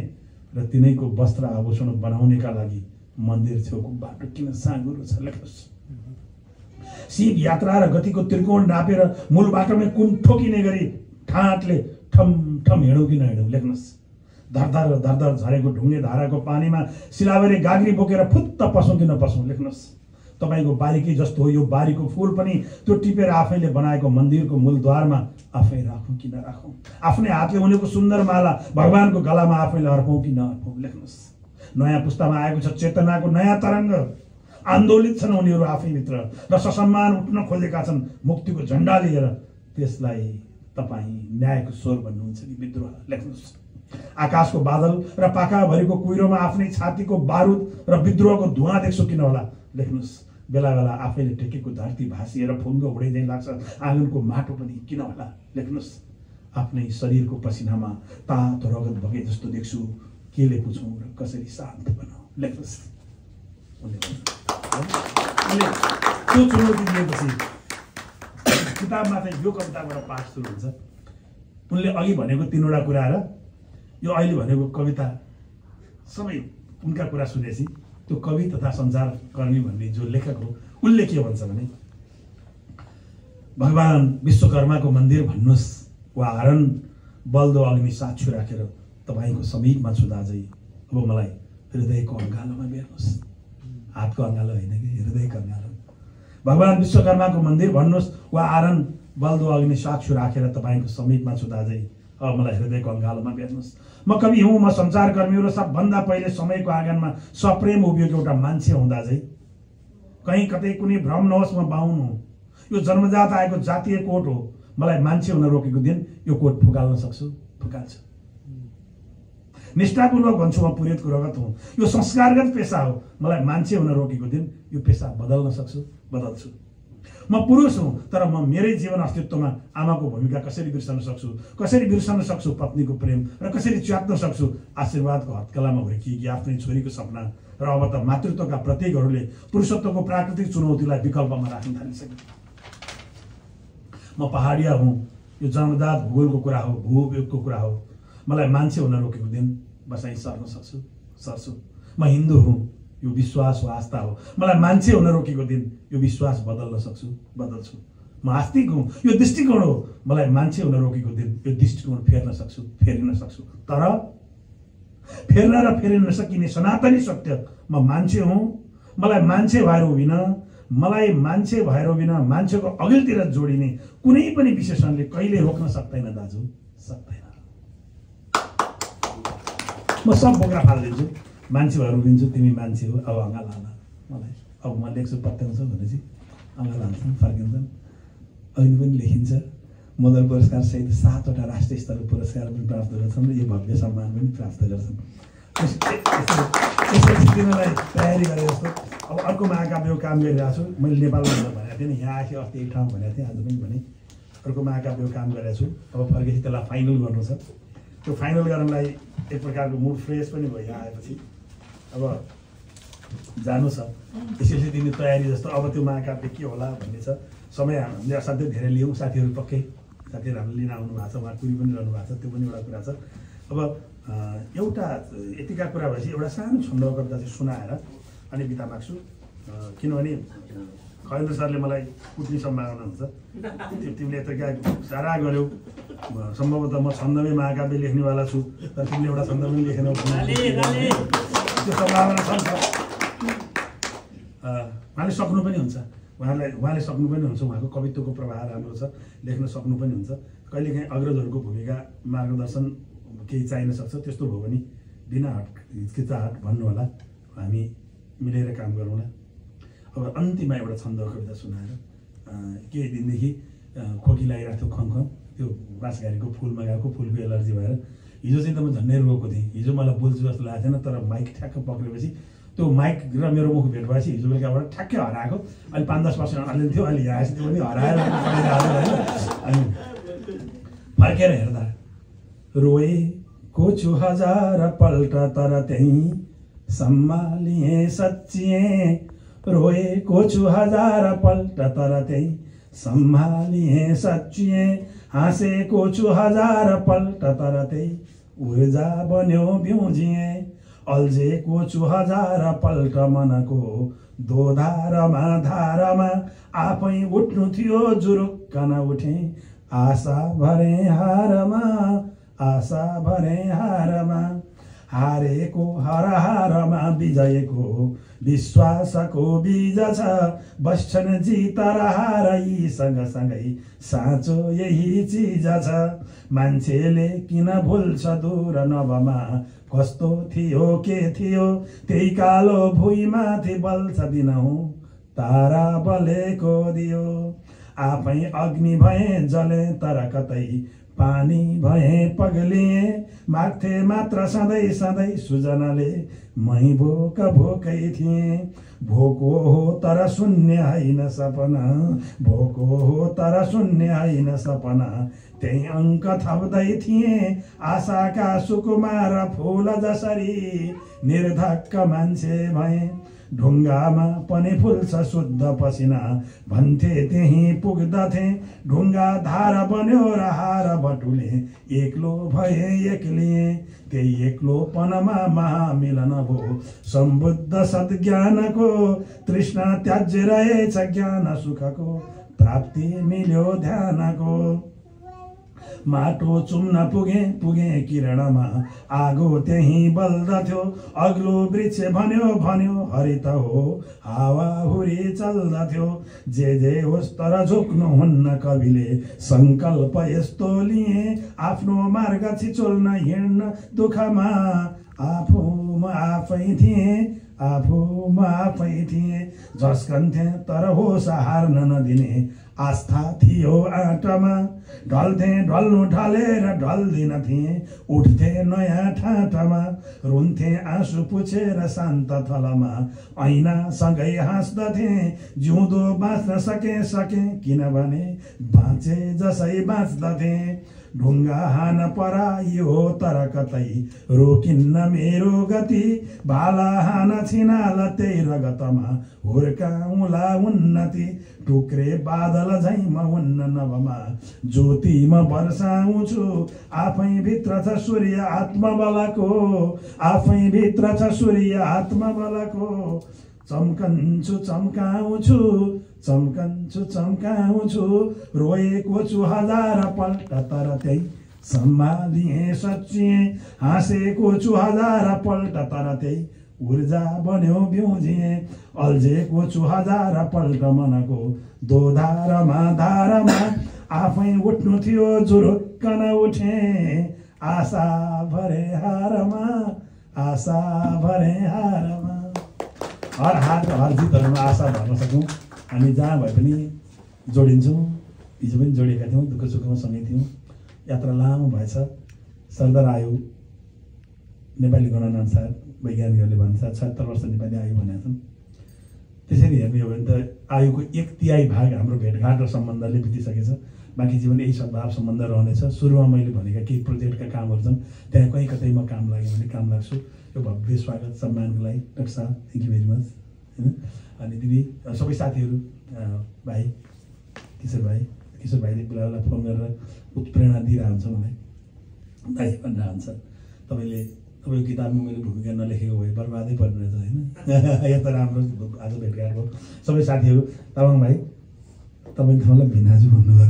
र तिनैको वस्त्र आभूषण बनाउनेका लागि मन्दिर छेउको बाटो किन साँघुरो छ, लेख्नुहोस्। शिव यात्रा र गतिको त्रिकोण नापेर मूल बाटोमै कुन ठोकिने गरी ठाँटले ठम ठम हिँडौँ कि नहिँडौँ, लेख्नुहोस्। धरधर झरेको ढुङ्गे धाराको पानीमा सिलावरी गाग्री बोकेर फुत्त पसौँ कि नपसौँ, लेख्नुहोस्। तपाईँको बारीकै जस्तो हो यो बारीको फुल पनि, त्यो टिपेर आफैले बनाएको मन्दिरको मूलद्वारमा आफै राखौँ कि नराखौँ, आफ्नै हातले उनेको सुन्दर माला भगवानको गलामा आफैले अर्पौँ कि नअर्पौँ, लेख्नुहोस्। नयाँ पुस्तामा आएको छ चेतनाको नयाँ तरङ्ग, आन्दोलित छन् उनीहरू आफैभित्र र ससम्मान उठ्न खोजेका छन् मुक्तिको झन्डा लिएर, त्यसलाई तपाईँ न्यायको स्वर भन्नुहुन्छ कि विद्रोह, लेख्नुहोस्। आकाशको बादल र पाखाभरिको कुहिरोमा आफ्नै छातीको बारुद र विद्रोहको धुवाँ देख्छु किन होला, लेख्नुहोस्। बेला बेला आफैले टेकेको धरती भाँसिएर फुङ्ग उडिँदै लाग्छ, आँगनको माटो पनि किन होला, लेख्नुहोस्। आफ्नै शरीरको पसिनामा तातो रगत बगे जस्तो देख्छु, केले पुछौँ र कसरी शान्त बनाऊ, लेख्नुहोस्। त्यो चुनौती दिएपछि किताबमा चाहिँ यो कविताबाट पाठ सुरु हुन्छ। उनले अघि भनेको तीनवटा कुरा र यो अहिले भनेको कविता सबै उनका कुरा सुनेपछि त्यो कवि तथा सञ्चारकर्मी भन्ने जो लेखक हो उनले के भन्छ भने, भगवान विश्वकर्माको मन्दिर भन्नुहोस् वा हरण बल्दो अग्नि साक्षी राखेर तपाईँको समीपमा छु दाजै, अब मलाई हृदयको अँगालोमा बेर्नुहोस्। हातको अँगालो होइन कि हृदयको अँगालो। भगवान विश्वकर्माको मन्दिर भन्नुहोस् वा आरण बल्दो अग्नि साक्षी राखेर तपाईँको समीपमा छु दाजै, अब मलाई हृदयको अँगालोमा बेर्नुहोस्। म कवि हुँ, म सञ्चारकर्मी र सबभन्दा पहिले समयको आँगनमा सप्रेम उभिएको एउटा मान्छे हुँ दाजै। कहीँ कतै कुनै भ्रम नहोस्, म बाहुन हुँ। यो जन्मजात आएको जातीय कोट हो, मलाई मान्छे हुन रोकेको दिन यो कोट फुकाल्न सक्छु, फुकाल्छु। निष्ठापूर्वक भन्छु म पुरेतको रगत हुँ, यो संस्कारगत पेसा हो, मलाई मान्छे हुन रोकेको दिन यो पेसा बदल्न सक्छु, बदल्छु। म पुरुष हुँ तर म मेरै जीवन अस्तित्वमा आमाको भूमिका कसरी बिर्सन सक्छु पत्नीको प्रेम र कसरी च्यात्न सक्छु आशीर्वादको हत्कलामा हुर्किएकी आफ्नै छोरीको सपना र अब त मातृत्वका प्रतीकहरूले पुरुषत्वको प्राकृतिक चुनौतीलाई विकल्पमा राख्न थालिसके। म पहाडिया हुँ, यो जन्मजात भूगोलको कुरा हो, भूवियोगको कुरा हो। मलाई मान्छे हुन रोकेको दिन बसाइ सर्छु। म हिन्दू हुँ, यो विश्वास हो, आस्था हो। मलाई मान्छे हुन रोकेको दिन यो विश्वास बदल्छु। म आस्तिक हुँ, यो दृष्टिकोण हो। मलाई मान्छे हुन रोकेको दिन यो दृष्टिकोण फेरिन सक्छु। तर फेर्न र फेरिन नसकिने सनातनी सत्य म मान्छे हुँ। मलाई मान्छे भएर उभिन मान्छेको अघिल्तिर जोडिने कुनै पनि विशेषणले कहिले रोक्न सक्दैन दाजु, सक्दैन। म सब बोक्रा फालिदिन्छु, मान्छे भएर उभिन्छु, तिमी मान्छे हो, अब अँगाल हाल मलाई। अब म लेख्छु पत्याउँछ भनेपछि अँगाल हाल्छन्, फर्किन्छन्। अहिले पनि लेखिन्छ मोदल पुरस्कार सहित 7वटा राष्ट्रिय स्तरको पुरस्कार पनि प्राप्त गर्छन् र यो भव्य सम्मान पनि प्राप्त गर्छन्। त्यसपछि तिनीहरूलाई तयारी गरे जस्तो अब अर्को महाकाव्यको काम गरिरहेको छु। मैले नेपालमा भनेको थिएँ नि, यहाँ आएँ अस्ति एक ठाउँ भनेको थिएँ, आज पनि भने अर्को महाकाव्यको काम गरेको छु। अब फर्केपछि त्यसलाई फाइनल गर्नु छ। त्यो फाइनल गर्नलाई एक प्रकारको मुड फ्रेस पनि भयो यहाँ आएपछि। अब जानु छ, यसरी दिने तयारी जस्तो। अब त्यो महाकाव्य के होला भन्ने छ। समय हामीले असाध्यै धेरै लियौँ, साथीहरू पक्कै साथीहरू हामीले लिन आउनु भएको छ, उहाँ कुरी पनि रहनु भएको छ, त्यो पनि एउटा कुरा छ। अब एउटा यतिका कुरा भएपछि एउटा सानो छन्द गर्दा चाहिँ सुनाएर अनि बिदा माग्छु। किनभने खगेन्द्र सरले मलाई कुट्ने सम्भावना हुन्छ। तिमीले यत्रो सारा गर्यौ, सम्भवतः म छन्दमै महाकाव्य लेख्नेवाला छु, तर तिमीले एउटा छन्द पनि लेखेनौ, त्यो सम्भावना छ। उहाँले सक्नु पनि हुन्छ, उहाँले सक्नु पनि हुन्छ। उहाँको कवित्वको प्रवाह राम्रो छ, लेख्न सक्नु पनि हुन्छ। कहिलेकाहीँ अग्रजहरूको भूमिका मार्गदर्शन केही चाहिन सक्छ। त्यस्तो भयो भने बिना हिचकिचाहट भन्नु होला, हामी मिलेर काम गरौँला। अब अन्तिममा एउटा छन्द कविता सुनाएर केही दिनदेखि खोकी लागिरहेको थियो, खङ त्यो बाँसघारीको फुलमा गएको, फुलको एलर्जी भएर हिजो चाहिँ त म झन्डै रोएको थिएँ। हिजो मलाई बोल्छु जस्तो लागेको थिएन, तर माइक ठ्याक्क पक्रेपछि त्यो माइक र मेरो मुख भेट भएपछि हिजो बेलुकाबाट ठ्याक्कै हराएको। अहिले 5-10% अलि थियो, अहिले यहाँ त्यो पनि हराएर अनि फर्केर हेर्दा रोएको छु 1000 पल्ट तर त्यही सम्हालिए सच्चिए। रोएको छु 1000 पल्ट तर त्यही सम्हालिए सच्चिए। हाँसेको छु 1000 पल्ट तर त्यही ऊर्जा बन्यो बिउजिए। अल्झेको छु 1000 पल्ट मनको दोधारमा धारमा। आफै उठ्नु थियो जुरुक्क नउठे आशा भरे हारमा। हारेको हरमा विजयको विश्वासको बीज छ। बस्छन् जित र हार यी सँगसँगै साँचो यही चिज छ। मान्छेले किन भुल्छ दूर नभमा कस्तो थियो के थियो। त्यही कालो भुइँमाथि बल्छ दिनहुँ तारा बलेको दियो। आफै अग्नि भए जले तर कतै पानी भए पग्लिए। माग्थे मात्र सधैँ सधैँ सुजनाले मै भोकै थिएँ। भोको हो तर शून्य होइन सपना। भोको हो तर शून्य होइन सपना। त्यही अङ्क थप्दै थिएँ आशाका सुकुमार फुल जसरी। निर्धक्क मान्छे भए ढुङ्गामा पनि फुल्छ शुद्ध पसिना भन्थे त्यही पुग्दथे। ढुङ्गा धार बन्यो र हार बटुले एक्लो भए एक्लिए। त्यही एक्लोपनमा महामिलन भयो सम्बुद्ध सद्ज्ञानको। तृष्णा त्याज्य रहेछ ज्ञान सुखको प्राप्ति मिल्यो ध्यानको। माटो चुम्न पुगे किरणमा आगो त्यही बल्दथ्यो। अग्लो वृक्ष भन्यो हरित हो हावाहुरी चल्दथ्यो। जे होस् तर झुक्नुहुन्न कविले संकल्प यस्तो लिए। आफ्नो मार्ग छिचोल्न हिँड्न दुःखमा आफूमा आफै थिएँ। झस्कन्थे तर होस हार्न नदिने आस्था थियो आँटामा ढल्थे ढल्नु ढलेर ढल्दिन थिए उठ्थे नयाँ ठाँटामा रुन्थे आँसु पुछेर शान्त थलमा ऐनासँगै हाँस्दथे जिउँदो बाँच्न सके किनभने बाँचे जसै बाँच्दथे ढुङ्गा हान पराई हो तर कतै रोकिन्न मेरो गति भाला हान छिनाल त्यही रगतमा हुर्काउँला उन्नति टुक्रे बादल झैँ म हुन्न नभमा ज्योति म बर्साउँछु आफै भित्र छ सूर्य आत्मबलको आफै भित्र छ सूर्य आत्मबलको चम्कन्छु चम्काउँछु चम्कन्छु चम्काउँछु रोएको छु हजार पल्ट तर त्यही सम्हालिए सच्चिए हाँसेको छु हजार पल्ट तर त्यही ऊर्जा बन्यो बिउजिए अल्झेको छु हजार पल्ट मनको दोधारमा धारमा आफै उठ्नु थियो जुरुक्कन उठे आशा भरे हारमा आशा भरे हारमा हर हार र हर जितहरूमा आशा भर्न सकौँ हामी जहाँ भए पनि जोडिन्छौँ हिजो पनि जोडिएका थियौँ दुःख सुखमा सँगै थियौँ यात्रा लामो भएछ सरदर आयु नेपाली गणनाअनुसार वैज्ञानिकहरूले भन्छ 76 वर्ष नेपाली आयु भनेका छन् त्यसरी हेर्ने हो भने त आयुको 1/3 भाग हाम्रो भेटघाट र सम्बन्धले बितिसकेछ बाँकी जीवन यही सद्भाव सम्बन्ध रहनेछ सुरुमा मैले भनेका केही प्रोजेक्टका कामहरू छन् त्यहाँ कहीँ कतै म काम लाग्यो भने काम लाग्छु यो भव्य स्वागत सम्मानको लागि डाक्टर साहब थ्याङ्क यू भेरी मच होइन अनि दिदी सबै साथीहरू भाइ किशोर भाइले बेला फोन गरेर उत्प्रेरणा दिइरहेको हुन्छ मलाई दाइ भनिरहेको हुन्छ तपाईँको किताबमा मैले भूमिका नलेखेको भए बर्बादै पर्ने रहेछ होइन यता राम्रो आज भेटघाट भयो सबै साथीहरू तामाङ भाइ तपाईँले मलाई भिनाजु भन्नुभयो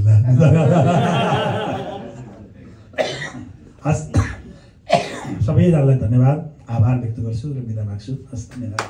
सबैजनालाई धन्यवाद आभार व्यक्त गर्छु र बिदा माग्छु हस् धन्यवाद